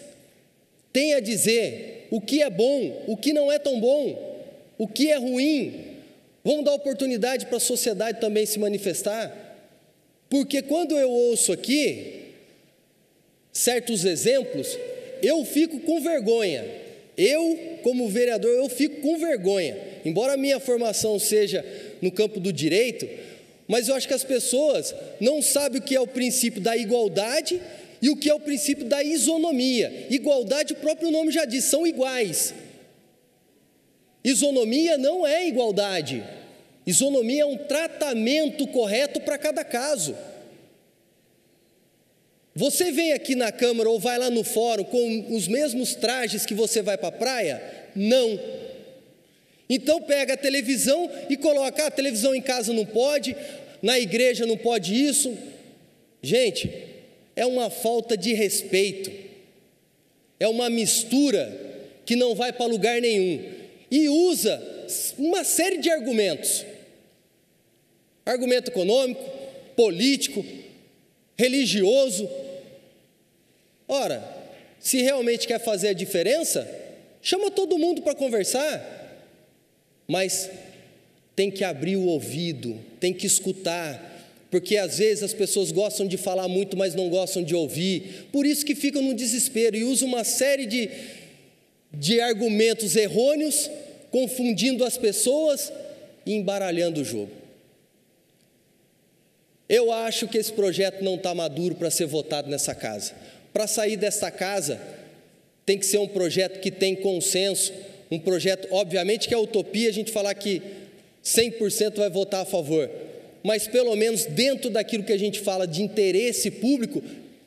têm a dizer, o que é bom, o que não é tão bom, o que é ruim. Vamos dar oportunidade para a sociedade também se manifestar, porque quando eu ouço aqui certos exemplos, eu fico com vergonha. Eu, como vereador, eu fico com vergonha, embora a minha formação seja no campo do direito, mas eu acho que as pessoas não sabem o que é o princípio da igualdade e o que é o princípio da isonomia. Igualdade, o próprio nome já diz, são iguais. Isonomia não é igualdade. Isonomia é um tratamento correto para cada caso. Você vem aqui na Câmara ou vai lá no fórum com os mesmos trajes que você vai para a praia? Não. Então pega a televisão e coloca, a televisão em casa não pode, na igreja não pode isso. Gente, é uma falta de respeito, é uma mistura que não vai para lugar nenhum, e usa uma série de argumentos, argumento econômico, político, religioso. Ora, se realmente quer fazer a diferença, chama todo mundo para conversar, mas tem que abrir o ouvido, tem que escutar, porque às vezes as pessoas gostam de falar muito, mas não gostam de ouvir, por isso que ficam no desespero e usam uma série de argumentos errôneos, confundindo as pessoas e embaralhando o jogo. Eu acho que esse projeto não está maduro para ser votado nessa casa. Para sair dessa casa, tem que ser um projeto que tem consenso, um projeto, obviamente que é utopia a gente falar que 100% vai votar a favor, mas pelo menos dentro daquilo que a gente fala de interesse público,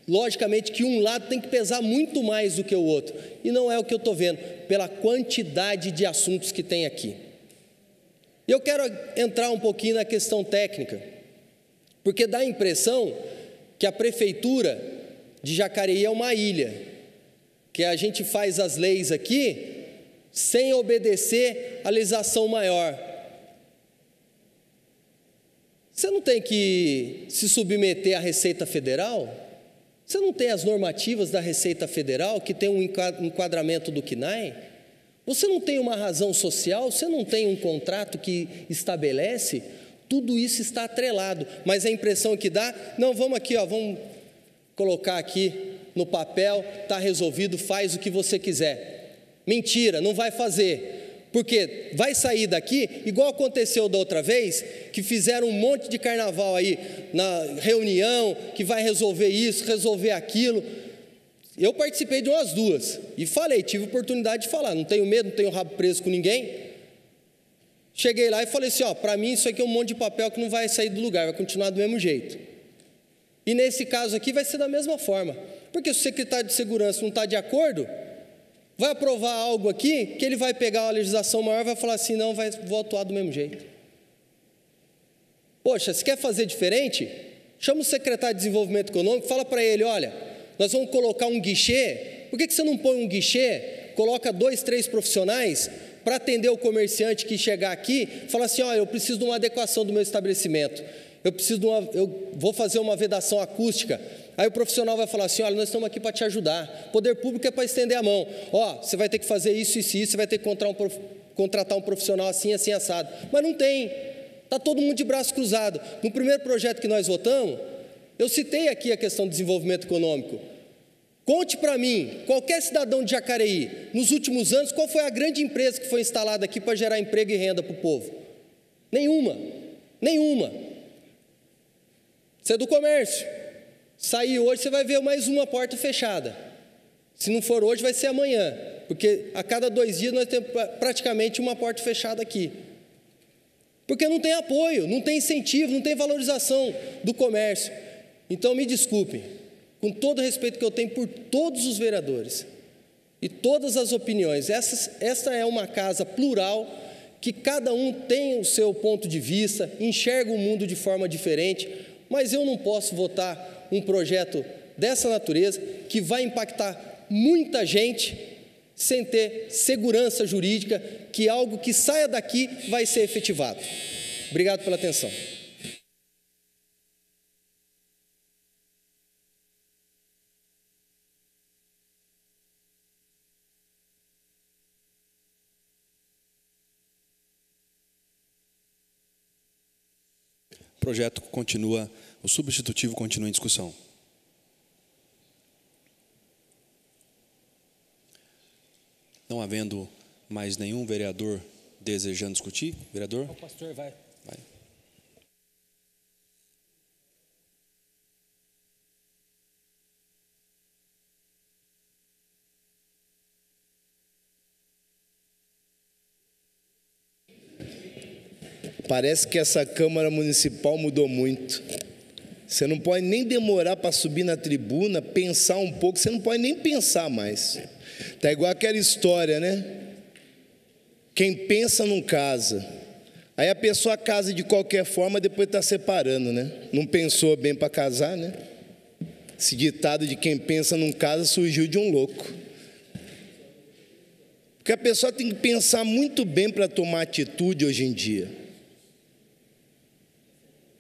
logicamente que um lado tem que pesar muito mais do que o outro, e não é o que eu estou vendo, pela quantidade de assuntos que tem aqui. Eu quero entrar um pouquinho na questão técnica, porque dá a impressão que a prefeitura de Jacareí é uma ilha, que a gente faz as leis aqui sem obedecer à legislação maior. Você não tem que se submeter à Receita Federal? Você não tem as normativas da Receita Federal, que tem um enquadramento do CNAE? Você não tem uma razão social? Você não tem um contrato que estabelece? Tudo isso está atrelado, mas a impressão que dá, não, vamos aqui, vamos colocar aqui no papel, está resolvido, faz o que você quiser. Mentira, não vai fazer. Porque vai sair daqui, igual aconteceu da outra vez, que fizeram um monte de carnaval aí na reunião, que vai resolver isso, resolver aquilo. Eu participei de umas duas e falei, tive oportunidade de falar, não tenho medo, não tenho rabo preso com ninguém. Cheguei lá e falei assim, para mim isso aqui é um monte de papel que não vai sair do lugar, vai continuar do mesmo jeito. E nesse caso aqui vai ser da mesma forma, porque se o secretário de Segurança não está de acordo, vai aprovar algo aqui, que ele vai pegar uma legislação maior e vai falar assim, não, vou atuar do mesmo jeito. Poxa, se quer fazer diferente, chama o secretário de Desenvolvimento Econômico, fala para ele, olha, nós vamos colocar um guichê, por que você não põe um guichê, coloca 2, 3 profissionais, para atender o comerciante que chegar aqui, fala assim, olha, eu preciso de uma adequação do meu estabelecimento. eu vou fazer uma vedação acústica. Aí o profissional vai falar assim: olha, nós estamos aqui para te ajudar. O poder público é para estender a mão. Ó, você vai ter que fazer isso, isso, isso, você vai ter que contratar um profissional assim, assim, assado. Mas não tem. Está todo mundo de braço cruzado. No primeiro projeto que nós votamos, eu citei aqui a questão do desenvolvimento econômico. Conte para mim, qualquer cidadão de Jacareí, nos últimos anos, qual foi a grande empresa que foi instalada aqui para gerar emprego e renda para o povo? Nenhuma. Nenhuma. Isso é do comércio. Sair hoje, você vai ver mais uma porta fechada. Se não for hoje, vai ser amanhã. Porque a cada 2 dias nós temos praticamente uma porta fechada aqui. Porque não tem apoio, não tem incentivo, não tem valorização do comércio. Então, me desculpem, com todo o respeito que eu tenho por todos os vereadores e todas as opiniões, essa é uma casa plural, que cada um tem o seu ponto de vista, enxerga o mundo de forma diferente, mas eu não posso votar um projeto dessa natureza, que vai impactar muita gente, sem ter segurança jurídica, que algo que saia daqui vai ser efetivado. Obrigado pela atenção. O projeto continua, o substitutivo continua em discussão. Não havendo mais nenhum vereador desejando discutir, vereador? O pastor vai. Vai. Parece que essa Câmara Municipal mudou muito. Você não pode nem demorar para subir na tribuna, pensar um pouco, você não pode nem pensar mais. Está igual aquela história, né? Quem pensa não casa. Aí a pessoa casa de qualquer forma, depois está separando, né? Não pensou bem para casar, né? Esse ditado de quem pensa não casa surgiu de um louco. Porque a pessoa tem que pensar muito bem para tomar atitude hoje em dia.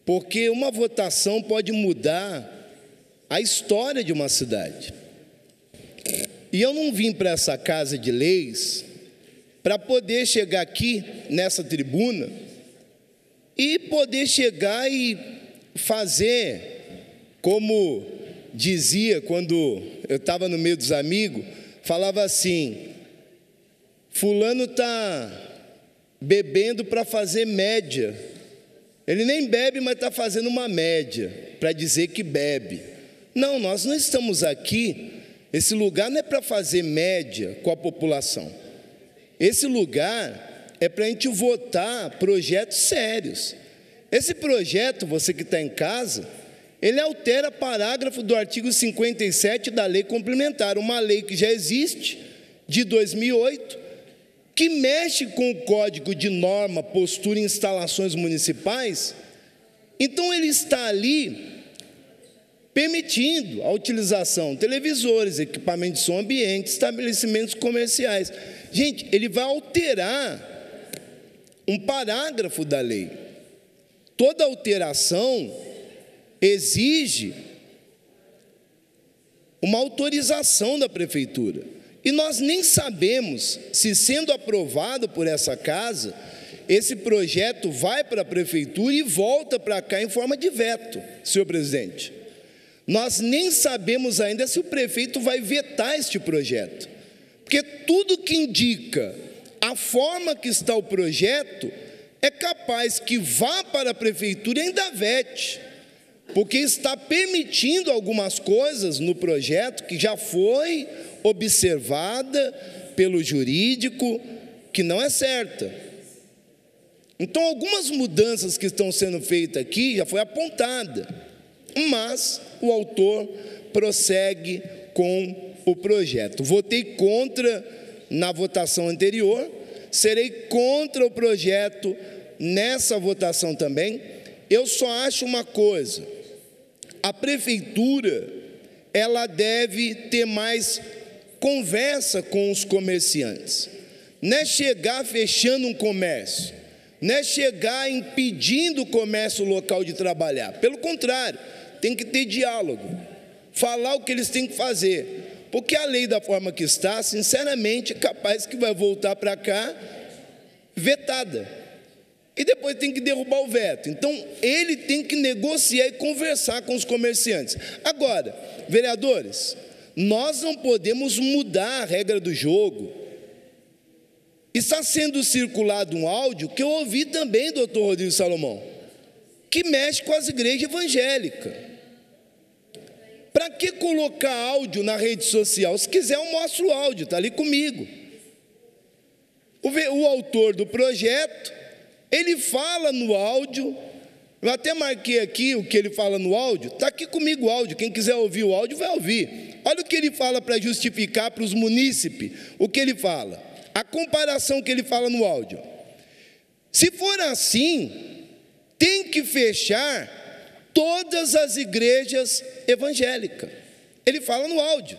Porque uma votação pode mudar a história de uma cidade. E eu não vim para essa casa de leis para poder chegar aqui nessa tribuna e poder chegar e fazer, como dizia quando eu estava no meio dos amigos, falava assim: fulano está bebendo para fazer média. Ele nem bebe, mas está fazendo uma média para dizer que bebe. Não, nós não estamos aqui. Esse lugar não é para fazer média com a população. Esse lugar é para a gente votar projetos sérios. Esse projeto, você que está em casa, ele altera parágrafo do artigo 57 da lei complementar, uma lei que já existe, de 2008, que mexe com o Código de Norma, Postura e Instalações Municipais. Então ele está ali permitindo a utilização de televisores, equipamentos de som ambiente, estabelecimentos comerciais. Gente, ele vai alterar um parágrafo da lei. Toda alteração exige uma autorização da prefeitura. E nós nem sabemos se, sendo aprovado por essa casa, esse projeto vai para a prefeitura e volta para cá em forma de veto, senhor presidente. Nós nem sabemos ainda se o prefeito vai vetar este projeto, porque tudo que indica a forma que está o projeto é capaz que vá para a prefeitura e ainda vete, porque está permitindo algumas coisas no projeto que já foi observada pelo jurídico, que não é certa. Então, algumas mudanças que estão sendo feitas aqui já foi apontada, mas o autor prossegue com o projeto. Votei contra na votação anterior, serei contra o projeto nessa votação também. Eu só acho uma coisa: a prefeitura, ela deve ter mais conversa com os comerciantes. Não é chegar fechando um comércio, não é chegar impedindo o comércio local de trabalhar. Pelo contrário, tem que ter diálogo, falar o que eles têm que fazer. Porque a lei da forma que está, sinceramente, capaz que vai voltar para cá vetada. E depois tem que derrubar o veto. Então, ele tem que negociar e conversar com os comerciantes. Agora, vereadores, nós não podemos mudar a regra do jogo. Está sendo circulado um áudio que eu ouvi também, doutor Rodrigo Salomão, que mexe com as igrejas evangélicas. Para que colocar áudio na rede social? Se quiser, eu mostro o áudio, está ali comigo. O autor do projeto, ele fala no áudio, eu até marquei aqui o que ele fala no áudio, está aqui comigo o áudio, quem quiser ouvir o áudio vai ouvir. Olha o que ele fala para justificar para os munícipes, o que ele fala, a comparação que ele fala no áudio. Se for assim, tem que fechar todas as igrejas evangélicas. Ele fala no áudio.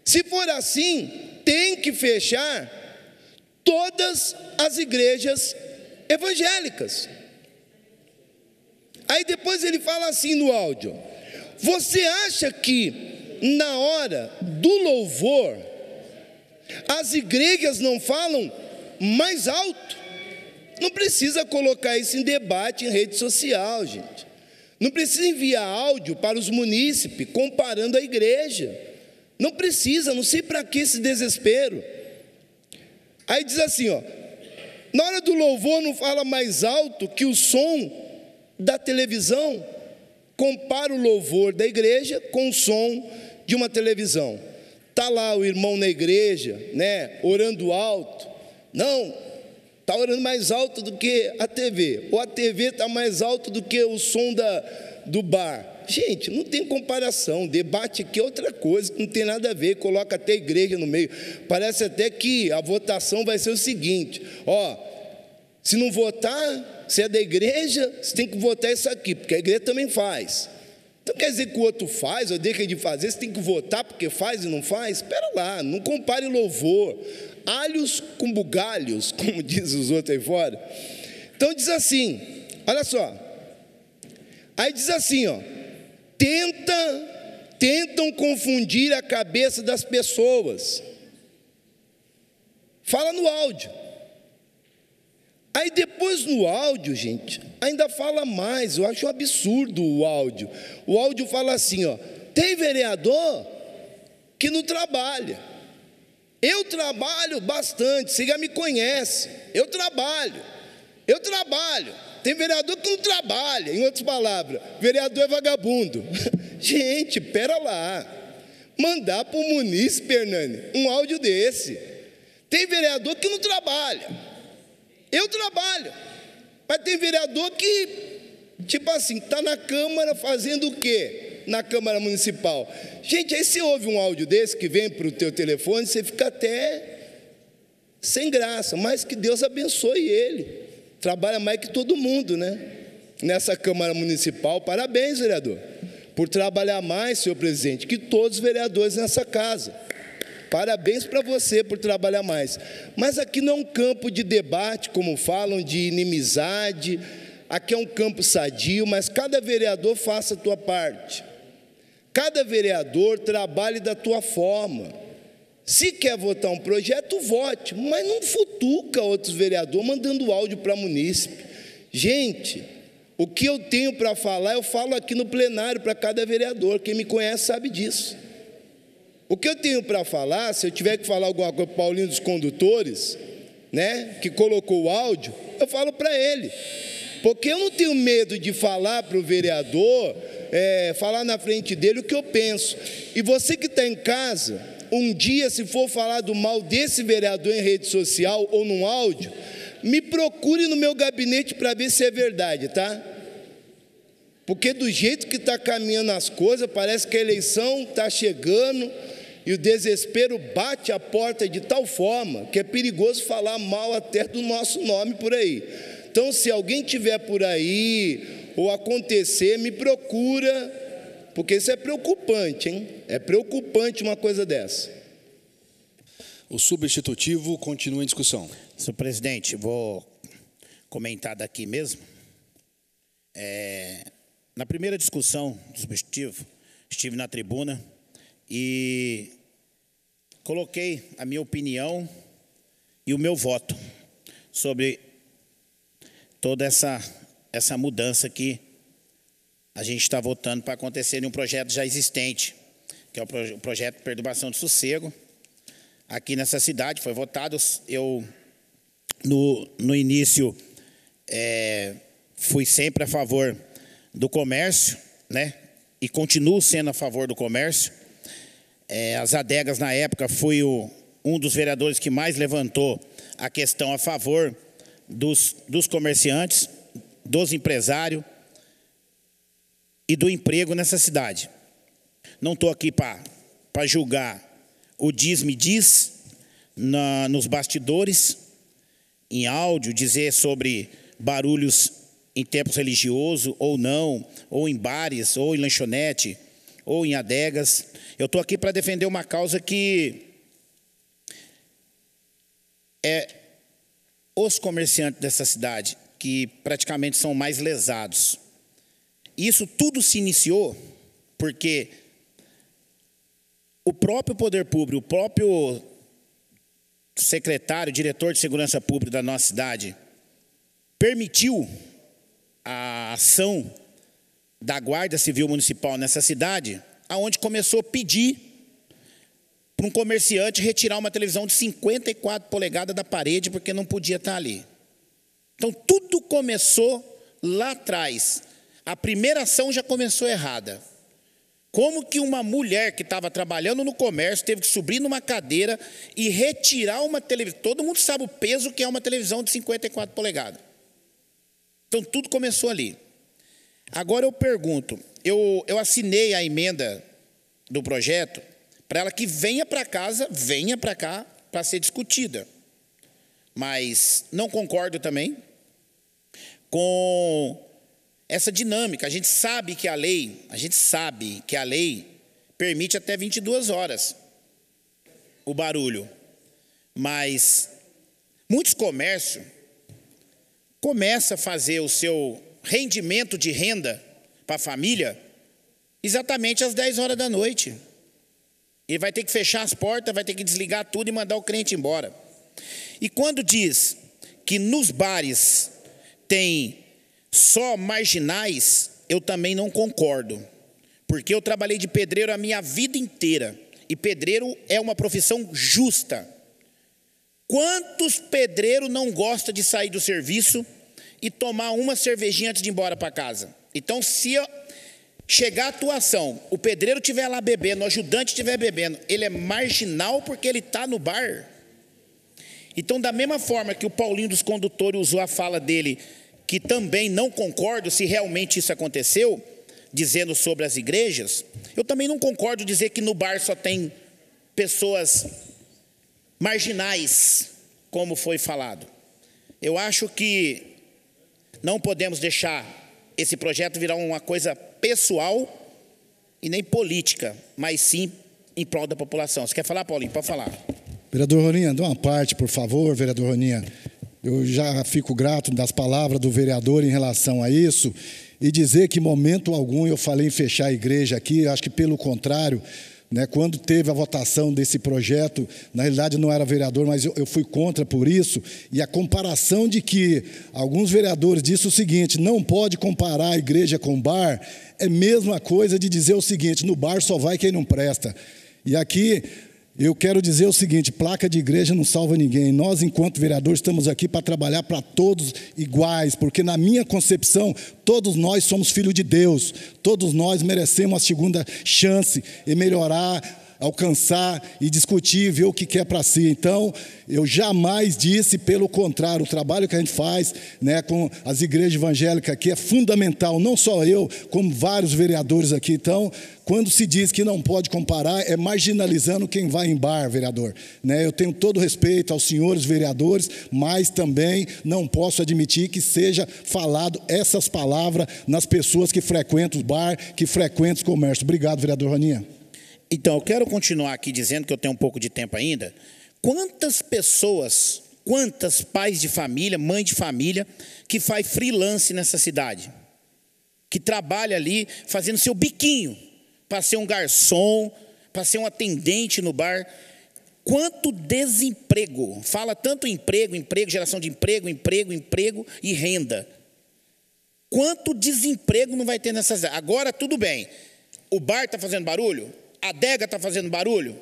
Se for assim, tem que fechar todas as igrejas evangélicas. Aí depois ele fala assim no áudio: você acha que na hora do louvor as igrejas não falam mais alto? Não precisa colocar isso em debate em rede social, gente. Não precisa enviar áudio para os munícipes comparando a igreja. Não precisa, não sei para que esse desespero. Aí diz assim, ó, na hora do louvor não fala mais alto que o som da televisão. Compara o louvor da igreja com o som de uma televisão. Está lá o irmão na igreja, né, orando alto. Não, está orando mais alto do que a TV. Ou a TV está mais alto do que o som do bar. Gente, não tem comparação, debate aqui é outra coisa, não tem nada a ver, coloca até a igreja no meio. Parece até que a votação vai ser o seguinte, ó, se não votar, se é da igreja, você tem que votar isso aqui, porque a igreja também faz. Então quer dizer que o outro faz, ou deixa de fazer, você tem que votar porque faz e não faz? Espera lá, não compare louvor, alhos com bugalhos, como dizem os outros aí fora. Então diz assim, olha só, aí diz assim, ó, tentam confundir a cabeça das pessoas. Fala no áudio. Aí depois no áudio, gente, ainda fala mais, eu acho um absurdo o áudio. O áudio fala assim, ó, tem vereador que não trabalha. Eu trabalho bastante, você já me conhece, eu trabalho. Tem vereador que não trabalha, em outras palavras, vereador é vagabundo. Gente, pera lá, mandar para o munícipe, Hernani, um áudio desse. Tem vereador que não trabalha, eu trabalho, mas tem vereador que, tipo assim, está na Câmara fazendo o quê? Na Câmara Municipal. Gente, aí você ouve um áudio desse que vem para o teu telefone, você fica até sem graça, mas que Deus abençoe ele. Trabalha mais que todo mundo, né? Nessa Câmara Municipal. Parabéns, vereador, por trabalhar mais, senhor presidente, que todos os vereadores nessa casa. Parabéns para você por trabalhar mais. Mas aqui não é um campo de debate, como falam, de inimizade. Aqui é um campo sadio, mas cada vereador faça a tua parte. Cada vereador trabalhe da tua forma. Se quer votar um projeto, vote, mas não futuca outros vereadores mandando áudio para munícipe. Gente, o que eu tenho para falar, eu falo aqui no plenário para cada vereador. Quem me conhece sabe disso. O que eu tenho para falar, se eu tiver que falar alguma coisa para o Paulinho dos Condutores, né, que colocou o áudio, eu falo para ele. Porque eu não tenho medo de falar para o vereador, falar na frente dele o que eu penso. E você que está em casa, um dia, se for falar do mal desse vereador em rede social ou num áudio, me procure no meu gabinete para ver se é verdade, tá? Porque do jeito que está caminhando as coisas, parece que a eleição está chegando e o desespero bate a porta de tal forma que é perigoso falar mal até do nosso nome por aí. Então, se alguém tiver por aí ou acontecer, me procura, porque isso é preocupante, hein? É preocupante uma coisa dessa. O substitutivo continua em discussão. Senhor presidente, vou comentar daqui mesmo. Na primeira discussão do substitutivo, estive na tribuna e coloquei a minha opinião e o meu voto sobre toda essa mudança que a gente está votando para acontecer em um projeto já existente, que é o projeto de perturbação de sossego. Aqui nessa cidade foi votado, eu no início fui sempre a favor do comércio, né? E continuo sendo a favor do comércio. As adegas na época fui um dos vereadores que mais levantou a questão a favor dos comerciantes, dos empresários e do emprego nessa cidade. Não estou aqui para julgar o diz-me-diz nos bastidores, em áudio, dizer sobre barulhos em templos religiosos ou não, ou em bares, ou em lanchonete, ou em adegas. Eu estou aqui para defender uma causa que os comerciantes dessa cidade, que praticamente são mais lesados. Isso tudo se iniciou porque o próprio poder público, o próprio secretário, diretor de segurança pública da nossa cidade, permitiu a ação da Guarda Civil Municipal nessa cidade, aonde começou a pedir para um comerciante retirar uma televisão de 54 polegadas da parede, porque não podia estar ali. Então, tudo começou lá atrás. A primeira ação já começou errada. Como que uma mulher que estava trabalhando no comércio teve que subir numa cadeira e retirar uma televisão? Todo mundo sabe o peso que é uma televisão de 54 polegadas. Então, tudo começou ali. Agora eu pergunto, eu assinei a emenda do projeto para ela que venha para casa, venha para cá para ser discutida. Mas não concordo também com essa dinâmica. A gente sabe que a lei permite até 22 horas o barulho. Mas muitos comércios começam a fazer o seu rendimento de renda para a família exatamente às 10 horas da noite. Ele vai ter que fechar as portas, vai ter que desligar tudo e mandar o cliente embora. E quando diz que nos bares tem só marginais, eu também não concordo. Porque eu trabalhei de pedreiro a minha vida inteira. E pedreiro é uma profissão justa. Quantos pedreiros não gostam de sair do serviço e tomar uma cervejinha antes de ir embora para casa? Então, se chegar a atuação, o pedreiro estiver lá bebendo, o ajudante estiver bebendo, ele é marginal porque ele está no bar. Então, da mesma forma que o Paulinho dos Condutores usou a fala dele, que também não concordo se realmente isso aconteceu, dizendo sobre as igrejas, eu também não concordo dizer que no bar só tem pessoas marginais, como foi falado. Eu acho que não podemos deixar esse projeto virar uma coisa pessoal e nem política, mas sim em prol da população. Você quer falar, Paulinho? Pode falar. Vereador Roninha, dá uma parte, por favor, vereador Roninha. Eu já fico grato das palavras do vereador em relação a isso e dizer que, em momento algum, eu falei em fechar a igreja aqui. Acho que, pelo contrário, né, quando teve a votação desse projeto, na realidade não era vereador, mas eu fui contra por isso. E a comparação de que alguns vereadores disseram o seguinte: não pode comparar a igreja com bar, é a mesma coisa de dizer o seguinte: no bar só vai quem não presta. E aqui eu quero dizer o seguinte: placa de igreja não salva ninguém. Nós, enquanto vereadores, estamos aqui para trabalhar para todos iguais, porque na minha concepção, todos nós somos filhos de Deus, todos nós merecemos a segunda chance e melhorar, alcançar e discutir, ver o que quer para si. Então, eu jamais disse, pelo contrário, o trabalho que a gente faz, né, com as igrejas evangélicas aqui é fundamental, não só eu, como vários vereadores aqui. Então, quando se diz que não pode comparar, é marginalizando quem vai em bar, vereador. Né, eu tenho todo respeito aos senhores vereadores, mas também não posso admitir que seja falado essas palavras nas pessoas que frequentam o bar, que frequentam os comércios. Obrigado, vereador Roninha. Então, eu quero continuar aqui dizendo que eu tenho um pouco de tempo ainda, quantas pessoas, quantas pais de família, mãe de família, que faz freelance nessa cidade, que trabalha ali fazendo seu biquinho, para ser um garçom, para ser um atendente no bar. Quanto desemprego, fala tanto emprego, geração de emprego e renda. Quanto desemprego não vai ter nessas áreas? Agora, tudo bem, o bar está fazendo barulho? A adega está fazendo barulho?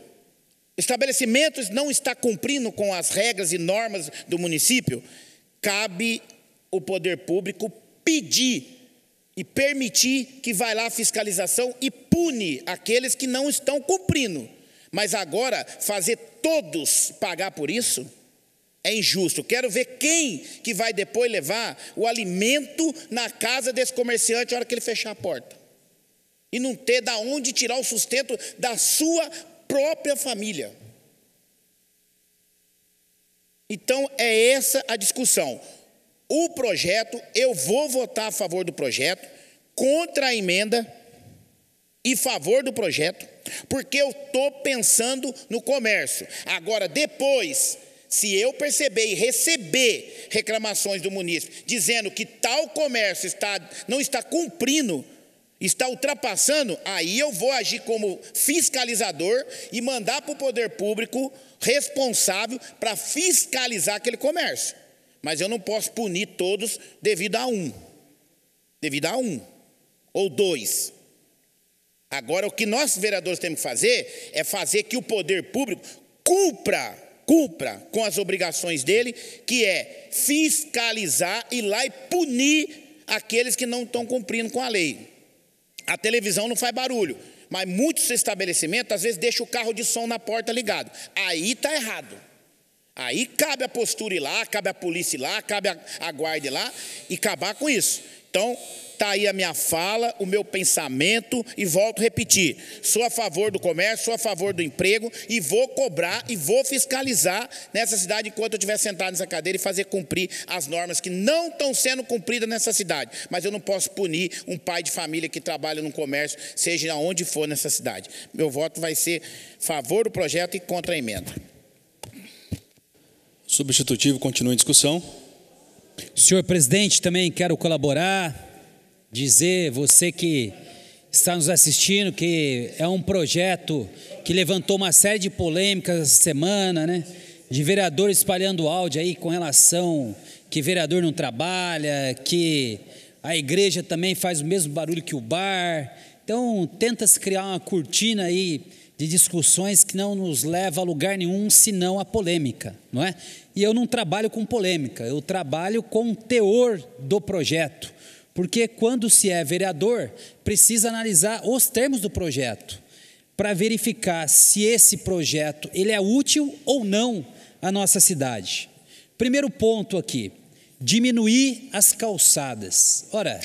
Estabelecimentos não está cumprindo com as regras e normas do município? Cabe o poder público pedir e permitir que vá lá a fiscalização e pune aqueles que não estão cumprindo. Mas agora, fazer todos pagar por isso é injusto. Quero ver quem que vai depois levar o alimento na casa desse comerciante na hora que ele fechar a porta. E não ter de onde tirar o sustento da sua própria família. Então, é essa a discussão. O projeto, eu vou votar a favor do projeto, contra a emenda e favor do projeto, porque eu estou pensando no comércio. Agora, depois, se eu perceber e receber reclamações do munícipe dizendo que tal comércio não está cumprindo, está ultrapassando, aí eu vou agir como fiscalizador e mandar para o poder público responsável para fiscalizar aquele comércio. Mas eu não posso punir todos devido a um ou dois. Agora, o que nós vereadores temos que fazer é fazer que o poder público cumpra com as obrigações dele, que é fiscalizar, ir lá e punir aqueles que não estão cumprindo com a lei. A televisão não faz barulho, mas muitos estabelecimentos, às vezes, deixam o carro de som na porta ligado. Aí está errado. Aí cabe a postura ir lá, cabe a polícia ir lá, cabe a guarda ir lá e acabar com isso. Então, está aí a minha fala, o meu pensamento, e volto a repetir: sou a favor do comércio, sou a favor do emprego, e vou cobrar e vou fiscalizar nessa cidade enquanto eu estiver sentado nessa cadeira e fazer cumprir as normas que não estão sendo cumpridas nessa cidade. Mas eu não posso punir um pai de família que trabalha no comércio, seja onde for nessa cidade. Meu voto vai ser a favor do projeto e contra a emenda. Substitutivo continua em discussão. Senhor presidente, também quero colaborar, dizer, você que está nos assistindo, que é um projeto que levantou uma série de polêmicas essa semana, né? De vereadores espalhando áudio aí com relação que vereador não trabalha, que a igreja também faz o mesmo barulho que o bar. Então, tenta-se criar uma cortina aí de discussões que não nos leva a lugar nenhum, senão a polêmica, não é? E eu não trabalho com polêmica, eu trabalho com o teor do projeto, porque quando se é vereador, precisa analisar os termos do projeto, para verificar se esse projeto ele é útil ou não à nossa cidade. Primeiro ponto aqui, diminuir as calçadas. Ora,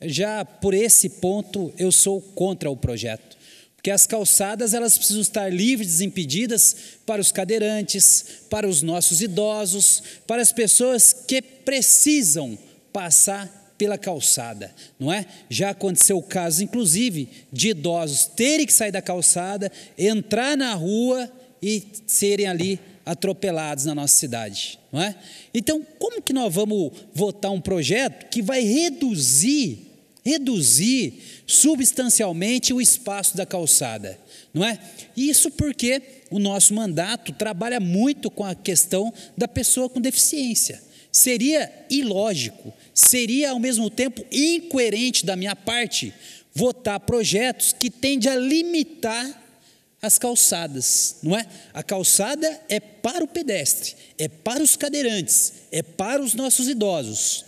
já por esse ponto eu sou contra o projeto, porque as calçadas elas precisam estar livres, desimpedidas para os cadeirantes, para os nossos idosos, para as pessoas que precisam passar pela calçada, não é? Já aconteceu casos, inclusive, de idosos terem que sair da calçada, entrar na rua e serem ali atropelados na nossa cidade, não é? Então, como que nós vamos votar um projeto que vai reduzir substancialmente o espaço da calçada, não é? Isso porque o nosso mandato trabalha muito com a questão da pessoa com deficiência. Seria ilógico, seria ao mesmo tempo incoerente da minha parte votar projetos que tendem a limitar as calçadas, não é? A calçada é para o pedestre, é para os cadeirantes, é para os nossos idosos.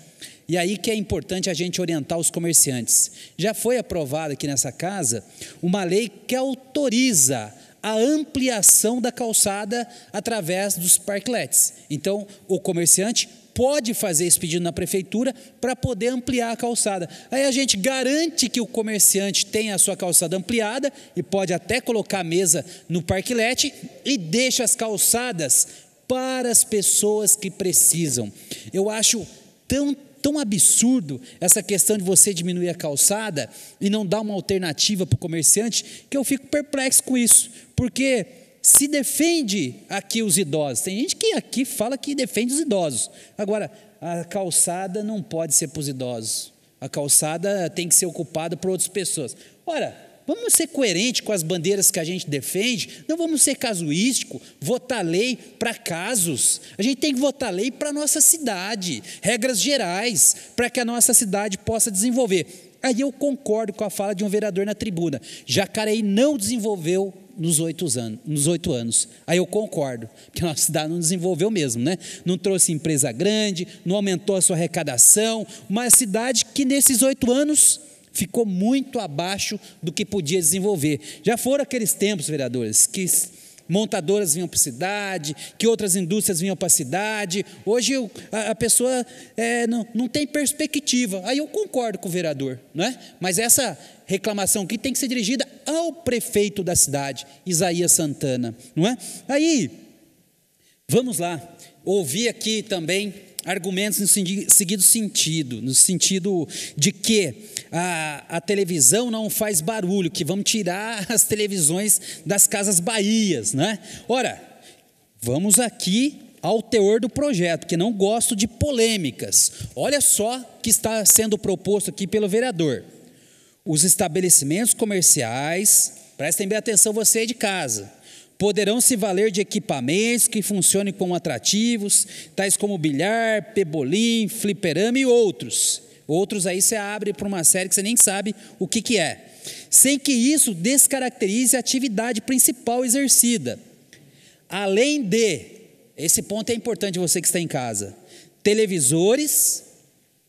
E aí que é importante a gente orientar os comerciantes. Já foi aprovada aqui nessa casa uma lei que autoriza a ampliação da calçada através dos parklets. Então, o comerciante pode fazer esse pedido na prefeitura para poder ampliar a calçada. Aí a gente garante que o comerciante tenha a sua calçada ampliada e pode até colocar a mesa no parklet e deixa as calçadas para as pessoas que precisam. Eu acho tão absurdo essa questão de você diminuir a calçada e não dar uma alternativa para o comerciante, que eu fico perplexo com isso, porque se defende aqui os idosos. Tem gente que aqui fala que defende os idosos. Agora, a calçada não pode ser para os idosos. A calçada tem que ser ocupada por outras pessoas. Ora, vamos ser coerentes com as bandeiras que a gente defende, não vamos ser casuístico, votar lei para casos. A gente tem que votar lei para a nossa cidade, regras gerais, para que a nossa cidade possa desenvolver. Aí eu concordo com a fala de um vereador na tribuna. Jacareí não desenvolveu nos 8 anos. Aí eu concordo, porque a nossa cidade não desenvolveu mesmo, né? Não trouxe empresa grande, não aumentou a sua arrecadação, uma cidade que nesses 8 anos ficou muito abaixo do que podia desenvolver. Já foram aqueles tempos, vereadores, que montadoras vinham para a cidade, que outras indústrias vinham para a cidade. Hoje a pessoa não tem perspectiva. Aí eu concordo com o vereador, não é? Mas essa reclamação aqui tem que ser dirigida ao prefeito da cidade, Isaías Santana, não é? Aí, vamos lá, ouvir aqui também argumentos no seguinte sentido, no sentido de que a televisão não faz barulho, que vamos tirar as televisões das Casas Bahias, né? Ora, vamos aqui ao teor do projeto, que não gosto de polêmicas. Olha só o que está sendo proposto aqui pelo vereador. Os estabelecimentos comerciais, prestem bem atenção você aí de casa, poderão se valer de equipamentos que funcionem como atrativos, tais como bilhar, pebolim, fliperama e outros. Outros aí você abre para uma série que você nem sabe o que é. Sem que isso descaracterize a atividade principal exercida. Além de, esse ponto é importante você que está em casa, televisores,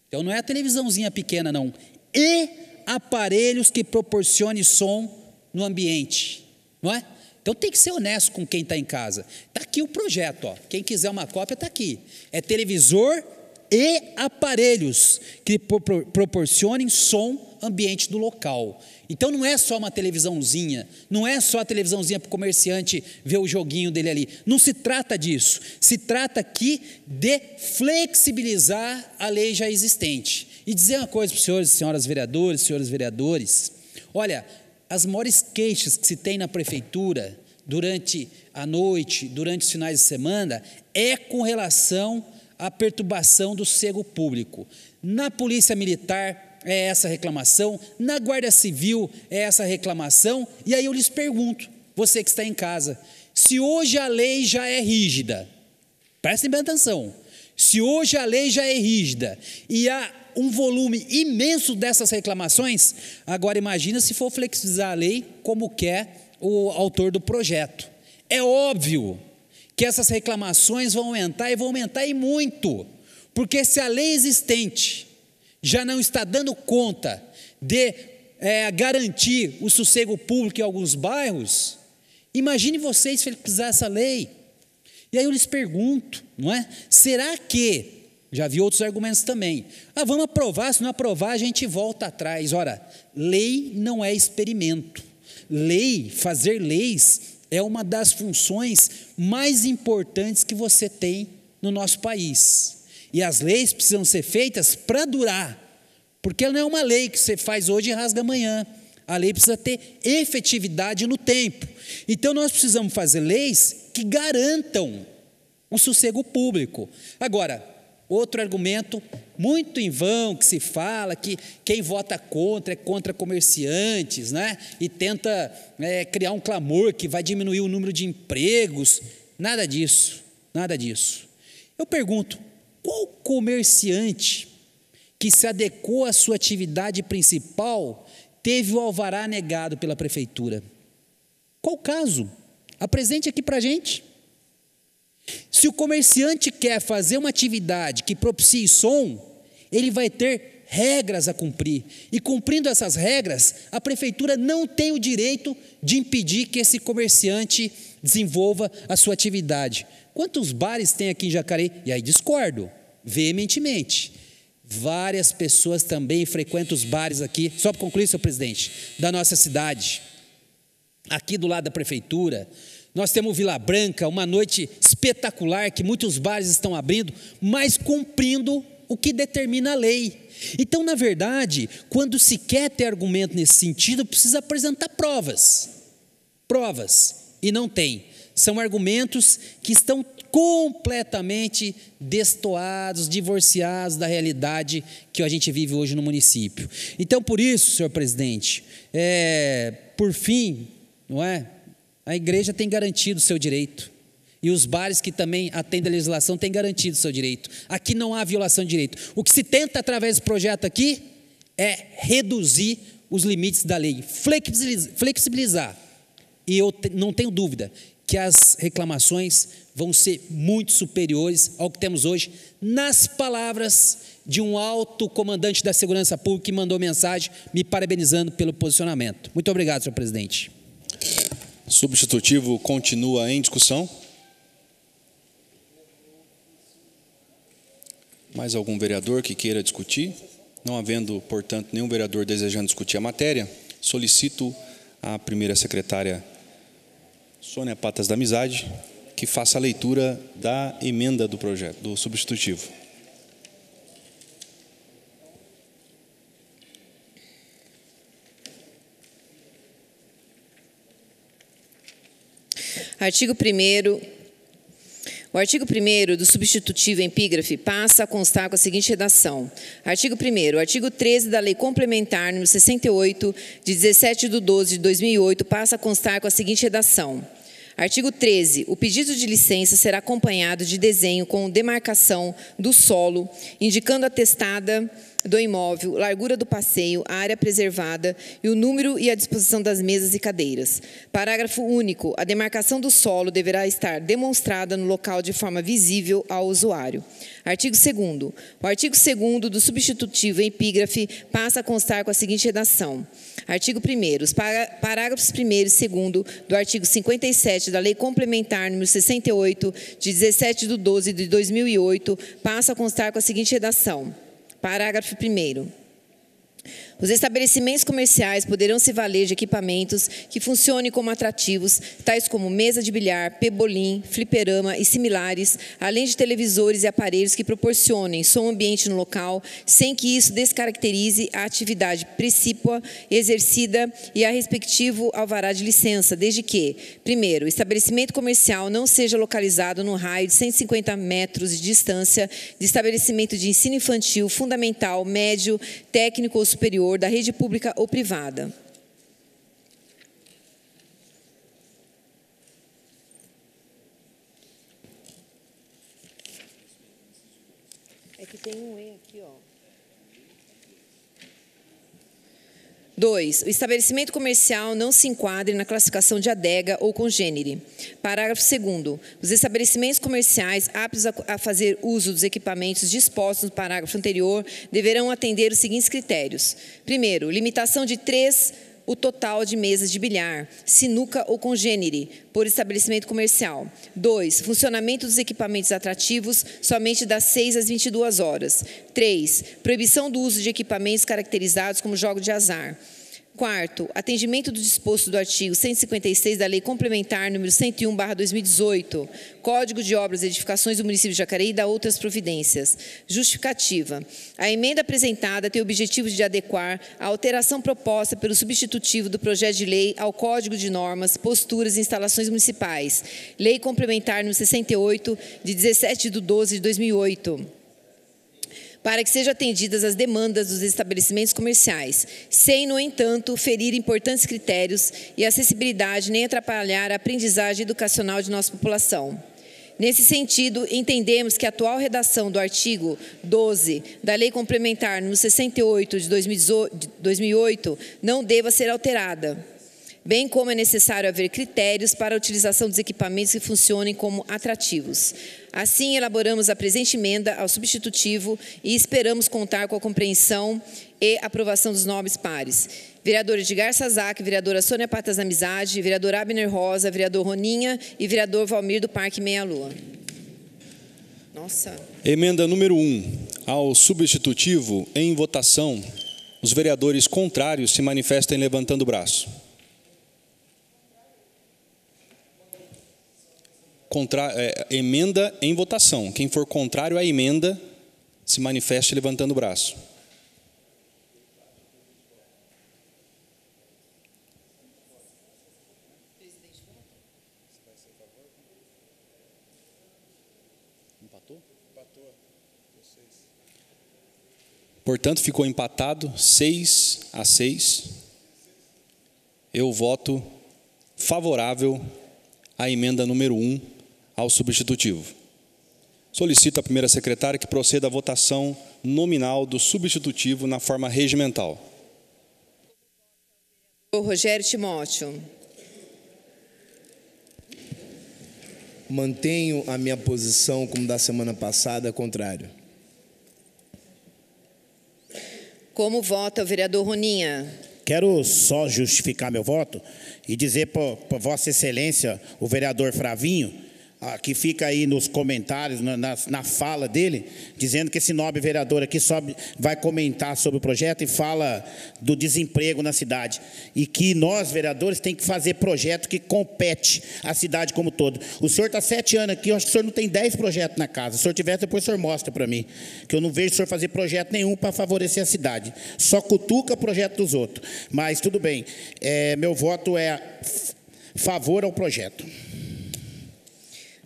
então não é a televisãozinha pequena não, e aparelhos que proporcionem som no ambiente, não é? Então tem que ser honesto com quem está em casa. Está aqui o projeto, ó. Quem quiser uma cópia está aqui. É televisor e aparelhos que proporcionem som ambiente do local. Então não é só uma televisãozinha, não é só a televisãozinha para o comerciante ver o joguinho dele ali. Não se trata disso. Se trata aqui de flexibilizar a lei já existente. E dizer uma coisa para os senhores e senhoras vereadores, senhores vereadores, olha, as maiores queixas que se tem na prefeitura durante a noite, durante os finais de semana, é com relação à perturbação do sossego público. Na Polícia Militar é essa reclamação, na Guarda Civil é essa reclamação, e aí eu lhes pergunto, você que está em casa, se hoje a lei já é rígida, prestem bem atenção, se hoje a lei já é rígida e há um volume imenso dessas reclamações, agora imagina se for flexibilizar a lei como quer o autor do projeto. É óbvio que essas reclamações vão aumentar e vão aumentar e muito, porque se a lei existente já não está dando conta de garantir o sossego público em alguns bairros, imagine vocês flexibilizar essa lei. E aí eu lhes pergunto, não é? Será que, já vi outros argumentos também, vamos aprovar, se não aprovar a gente volta atrás. Ora, lei não é experimento. Lei, fazer leis é uma das funções mais importantes que você tem no nosso país. E as leis precisam ser feitas para durar, porque não é uma lei que você faz hoje e rasga amanhã. A lei precisa ter efetividade no tempo. Então nós precisamos fazer leis que garantam o sossego público. Agora, outro argumento muito em vão que se fala, que quem vota contra é contra comerciantes, né? E tenta criar um clamor que vai diminuir o número de empregos. Nada disso, nada disso. Eu pergunto, qual comerciante que se adequou à sua atividade principal teve o alvará negado pela prefeitura? Qual o caso? Apresente aqui para a gente. Se o comerciante quer fazer uma atividade que propicie som, ele vai ter regras a cumprir. E cumprindo essas regras, a prefeitura não tem o direito de impedir que esse comerciante desenvolva a sua atividade. Quantos bares tem aqui em Jacareí? E aí discordo, veementemente. Várias pessoas também frequentam os bares aqui, só para concluir, senhor presidente, da nossa cidade. Aqui do lado da prefeitura, nós temos Vila Branca, uma noite espetacular, que muitos bares estão abrindo, mas cumprindo o que determina a lei. Então, na verdade, quando se quer ter argumento nesse sentido, precisa apresentar provas, e não tem. são argumentos que estão completamente destoados, divorciados da realidade que a gente vive hoje no município. Então, por isso, senhor presidente, por fim, não é? A igreja tem garantido o seu direito. E os bares que também atendem a legislação têm garantido o seu direito. Aqui não há violação de direito. O que se tenta através do projeto aqui é reduzir os limites da lei, flexibilizar. E eu não tenho dúvida que as reclamações vão ser muito superiores ao que temos hoje, nas palavras de um alto comandante da Segurança Pública que mandou mensagem me parabenizando pelo posicionamento. Muito obrigado, senhor presidente. Substitutivo continua em discussão. Mais algum vereador que queira discutir? Não havendo, portanto, nenhum vereador desejando discutir a matéria, solicito à primeira secretária Sônia Patas da Amizade que faça a leitura da emenda do projeto, do substitutivo. Artigo 1º. O artigo 1º do substitutivo epígrafe passa a constar com a seguinte redação. Artigo 1º. O artigo 13 da Lei Complementar número 68, de 17/12/2008, passa a constar com a seguinte redação. Artigo 13. O pedido de licença será acompanhado de desenho com demarcação do solo, indicando a testada do imóvel, largura do passeio, a área preservada e o número e a disposição das mesas e cadeiras. Parágrafo único. A demarcação do solo deverá estar demonstrada no local de forma visível ao usuário. Artigo 2º. O artigo 2º do substitutivo em epígrafe passa a constar com a seguinte redação. Artigo 1º. Os parágrafos 1º e 2º do artigo 57 da Lei Complementar número 68, de 17/12/2008, passa a constar com a seguinte redação. Parágrafo 1º. Os estabelecimentos comerciais poderão se valer de equipamentos que funcionem como atrativos, tais como mesa de bilhar, pebolim, fliperama e similares, além de televisores e aparelhos que proporcionem som ambiente no local, sem que isso descaracterize a atividade precípua exercida e a respectivo alvará de licença, desde que, primeiro, o estabelecimento comercial não seja localizado no raio de 150 metros de distância de estabelecimento de ensino infantil, fundamental, médio, técnico ou superior, da rede pública ou privada. É que tem um E aqui, ó. 2. O estabelecimento comercial não se enquadre na classificação de adega ou congênere. Parágrafo 2º. Os estabelecimentos comerciais aptos a fazer uso dos equipamentos dispostos no parágrafo anterior deverão atender os seguintes critérios. Primeiro, limitação de 3 o total de mesas de bilhar, sinuca ou congênere por estabelecimento comercial. 2. Funcionamento dos equipamentos atrativos somente das 6 às 22 horas. 3. Proibição do uso de equipamentos caracterizados como jogo de azar. 4º, atendimento do disposto do artigo 156 da Lei Complementar número 101/2018, Código de Obras e Edificações do município de Jacareí e da outras providências. Justificativa. A emenda apresentada tem o objetivo de adequar a alteração proposta pelo substitutivo do projeto de lei ao Código de Normas, Posturas e Instalações Municipais, Lei Complementar número 68, de 17/12/2008. Para que sejam atendidas as demandas dos estabelecimentos comerciais, sem, no entanto, ferir importantes critérios e acessibilidade, nem atrapalhar a aprendizagem educacional de nossa população. Nesse sentido, entendemos que a atual redação do artigo 12 da Lei Complementar número 68 de 2008 não deva ser alterada, bem como é necessário haver critérios para a utilização dos equipamentos que funcionem como atrativos. Assim, elaboramos a presente emenda ao substitutivo e esperamos contar com a compreensão e aprovação dos nobres pares. Vereador Edgar Sazak, vereadora Sônia Patas da Amizade, vereador Abner Rosa, vereador Roninha e vereador Valmir do Parque Meia Lua. Nossa. Emenda número 1. Ao substitutivo, em votação, os vereadores contrários se manifestem levantando o braço. Emenda em votação. Quem for contrário à emenda, se manifeste levantando o braço. Empatou? Portanto, ficou empatado 6-6. Eu voto favorável à emenda número 1 ao substitutivo. Solicito à primeira secretária que proceda à votação nominal do substitutivo na forma regimental. Rogério Timóteo. Mantenho a minha posição como da semana passada, contrário. Como vota o vereador Roninha? Quero só justificar meu voto e dizer para Vossa Excelência, o vereador Fravinho, que fica aí nos comentários, na fala dele, dizendo que esse nobre vereador aqui só vai comentar sobre o projeto e fala do desemprego na cidade. E que nós, vereadores, tem que fazer projeto que compete a cidade como todo. O senhor está 7 anos aqui, eu acho que o senhor não tem 10 projetos na casa. Se o senhor tiver, depois o senhor mostra para mim. Que eu não vejo o senhor fazer projeto nenhum para favorecer a cidade. Só cutuca projeto dos outros. Mas tudo bem. Meu voto é favor ao projeto.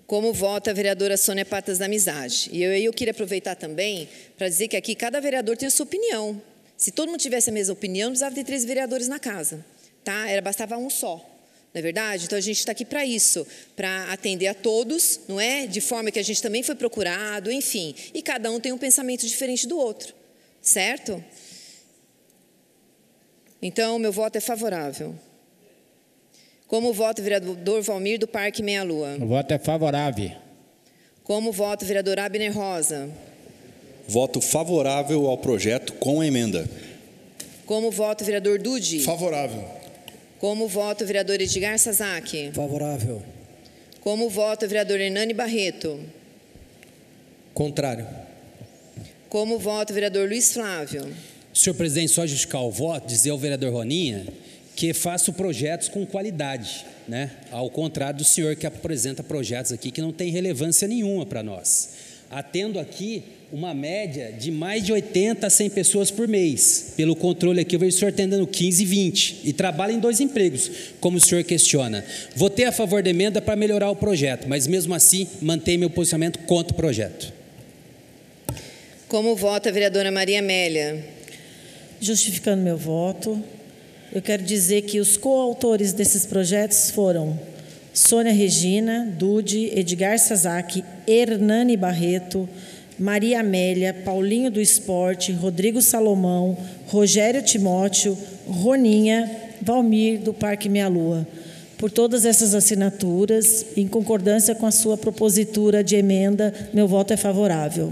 Como vota a vereadora Sônia Patas da Amizade? E eu queria aproveitar também para dizer que aqui cada vereador tem a sua opinião. Se todo mundo tivesse a mesma opinião, não precisava ter 3 vereadores na casa. Tá? Bastava um só. Não é verdade? Então a gente está aqui para isso, para atender a todos, não é? De forma que a gente também foi procurado, enfim. E cada um tem um pensamento diferente do outro. Certo? Então, meu voto é favorável. Como vota o vereador Valmir do Parque Meia Lua? O voto é favorável. Como vota o vereador Abner Rosa? Voto favorável ao projeto com a emenda. Como vota o vereador Dude? Favorável. Como vota o vereador Edgar Sasaki? Favorável. Como vota o vereador Hernani Barreto? Contrário. Como vota o vereador Luiz Flávio? Senhor presidente, só justificar o voto, dizer ao vereador Roninha que faço projetos com qualidade, né? Ao contrário do senhor que apresenta projetos aqui que não tem relevância nenhuma para nós. Atendo aqui uma média de mais de 80 a 100 pessoas por mês. Pelo controle aqui, eu vejo o senhor atendendo 15, 20 e trabalha em 2 empregos, como o senhor questiona. Votei a favor da emenda para melhorar o projeto, mas mesmo assim mantenho meu posicionamento contra o projeto. Como vota a vereadora Maria Amélia? Justificando meu voto, eu quero dizer que os coautores desses projetos foram Sônia Regina, Dude, Edgar Sasaki, Hernani Barreto, Maria Amélia, Paulinho do Esporte, Rodrigo Salomão, Rogério Timóteo, Roninha, Valmir do Parque Meia Lua. Por todas essas assinaturas, em concordância com a sua propositura de emenda, meu voto é favorável.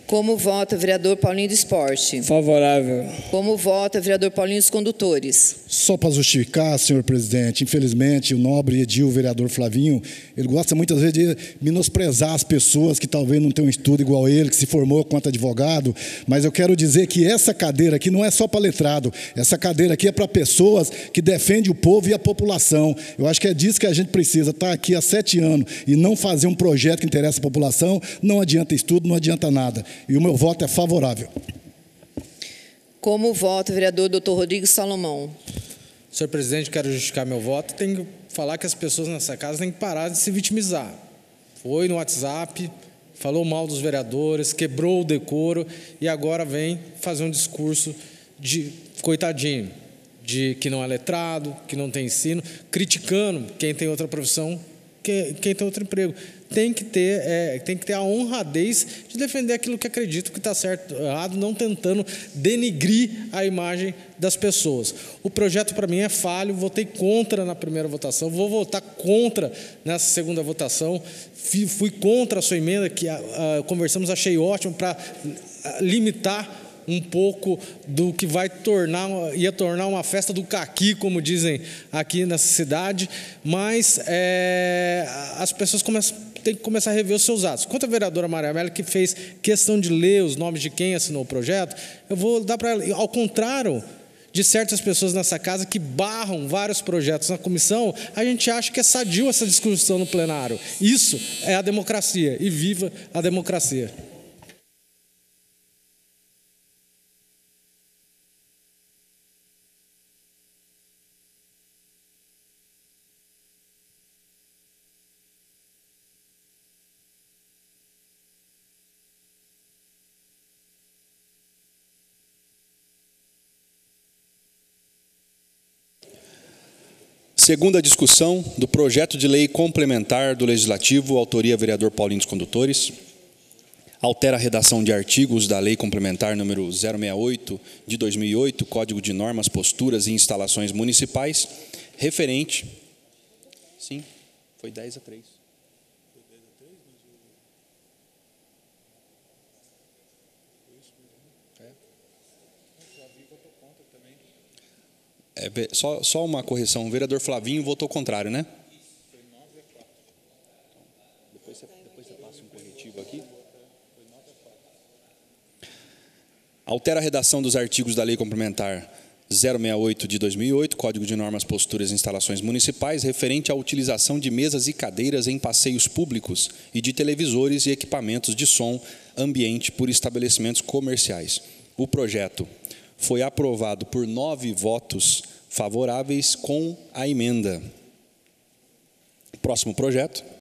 Como vota o vereador Paulinho do Esporte? Favorável. Como vota o vereador Paulinho dos Condutores? Só para justificar, senhor presidente, infelizmente o nobre edil, o vereador Flavinho, ele gosta muitas vezes de menosprezar as pessoas que talvez não tenham um estudo igual ele, que se formou quanto advogado, mas eu quero dizer que essa cadeira aqui não é só para letrado, essa cadeira aqui é para pessoas que defendem o povo e a população. Eu acho que é disso que a gente precisa, estar aqui há 7 anos e não fazer um projeto que interessa a população, não adianta estudo, não adianta nada. E o meu voto é favorável. Como vota o vereador Dr. Rodrigo Salomão? Senhor presidente, quero justificar meu voto. Tenho que falar que as pessoas nessa casa têm que parar de se vitimizar. Foi no WhatsApp, falou mal dos vereadores, quebrou o decoro e agora vem fazer um discurso de coitadinho, de que não é letrado, que não tem ensino, criticando quem tem outra profissão, quem tem outro emprego. Tem que ter a honradez de defender aquilo que acredito que está certo ou errado, não tentando denigrir a imagem das pessoas. O projeto, para mim, é falho, votei contra na primeira votação, vou votar contra nessa segunda votação, fui contra a sua emenda, que conversamos, achei ótimo, para limitar um pouco do que ia tornar uma festa do caqui, como dizem aqui nessa cidade, mas as pessoas têm que começar a rever os seus atos. Quanto à vereadora Maria Amélia, que fez questão de ler os nomes de quem assinou o projeto, eu vou dar para ela, ao contrário de certas pessoas nessa casa que barram vários projetos na comissão, a gente acha que é sadio essa discussão no plenário. Isso é a democracia, e viva a democracia. Segunda discussão do projeto de lei complementar do Legislativo, autoria vereador Paulinho dos Condutores. Altera a redação de artigos da Lei Complementar número 068 de 2008, Código de Normas, Posturas e Instalações Municipais, referente... Sim, foi 10-3. Só uma correção, o vereador Flavinho votou contrário, né? Depois você passa um corretivo aqui. Altera a redação dos artigos da Lei Complementar 068 de 2008, Código de Normas, Posturas e Instalações Municipais, referente à utilização de mesas e cadeiras em passeios públicos e de televisores e equipamentos de som ambiente por estabelecimentos comerciais. O projeto foi aprovado por 9 votos favoráveis com a emenda. Próximo projeto.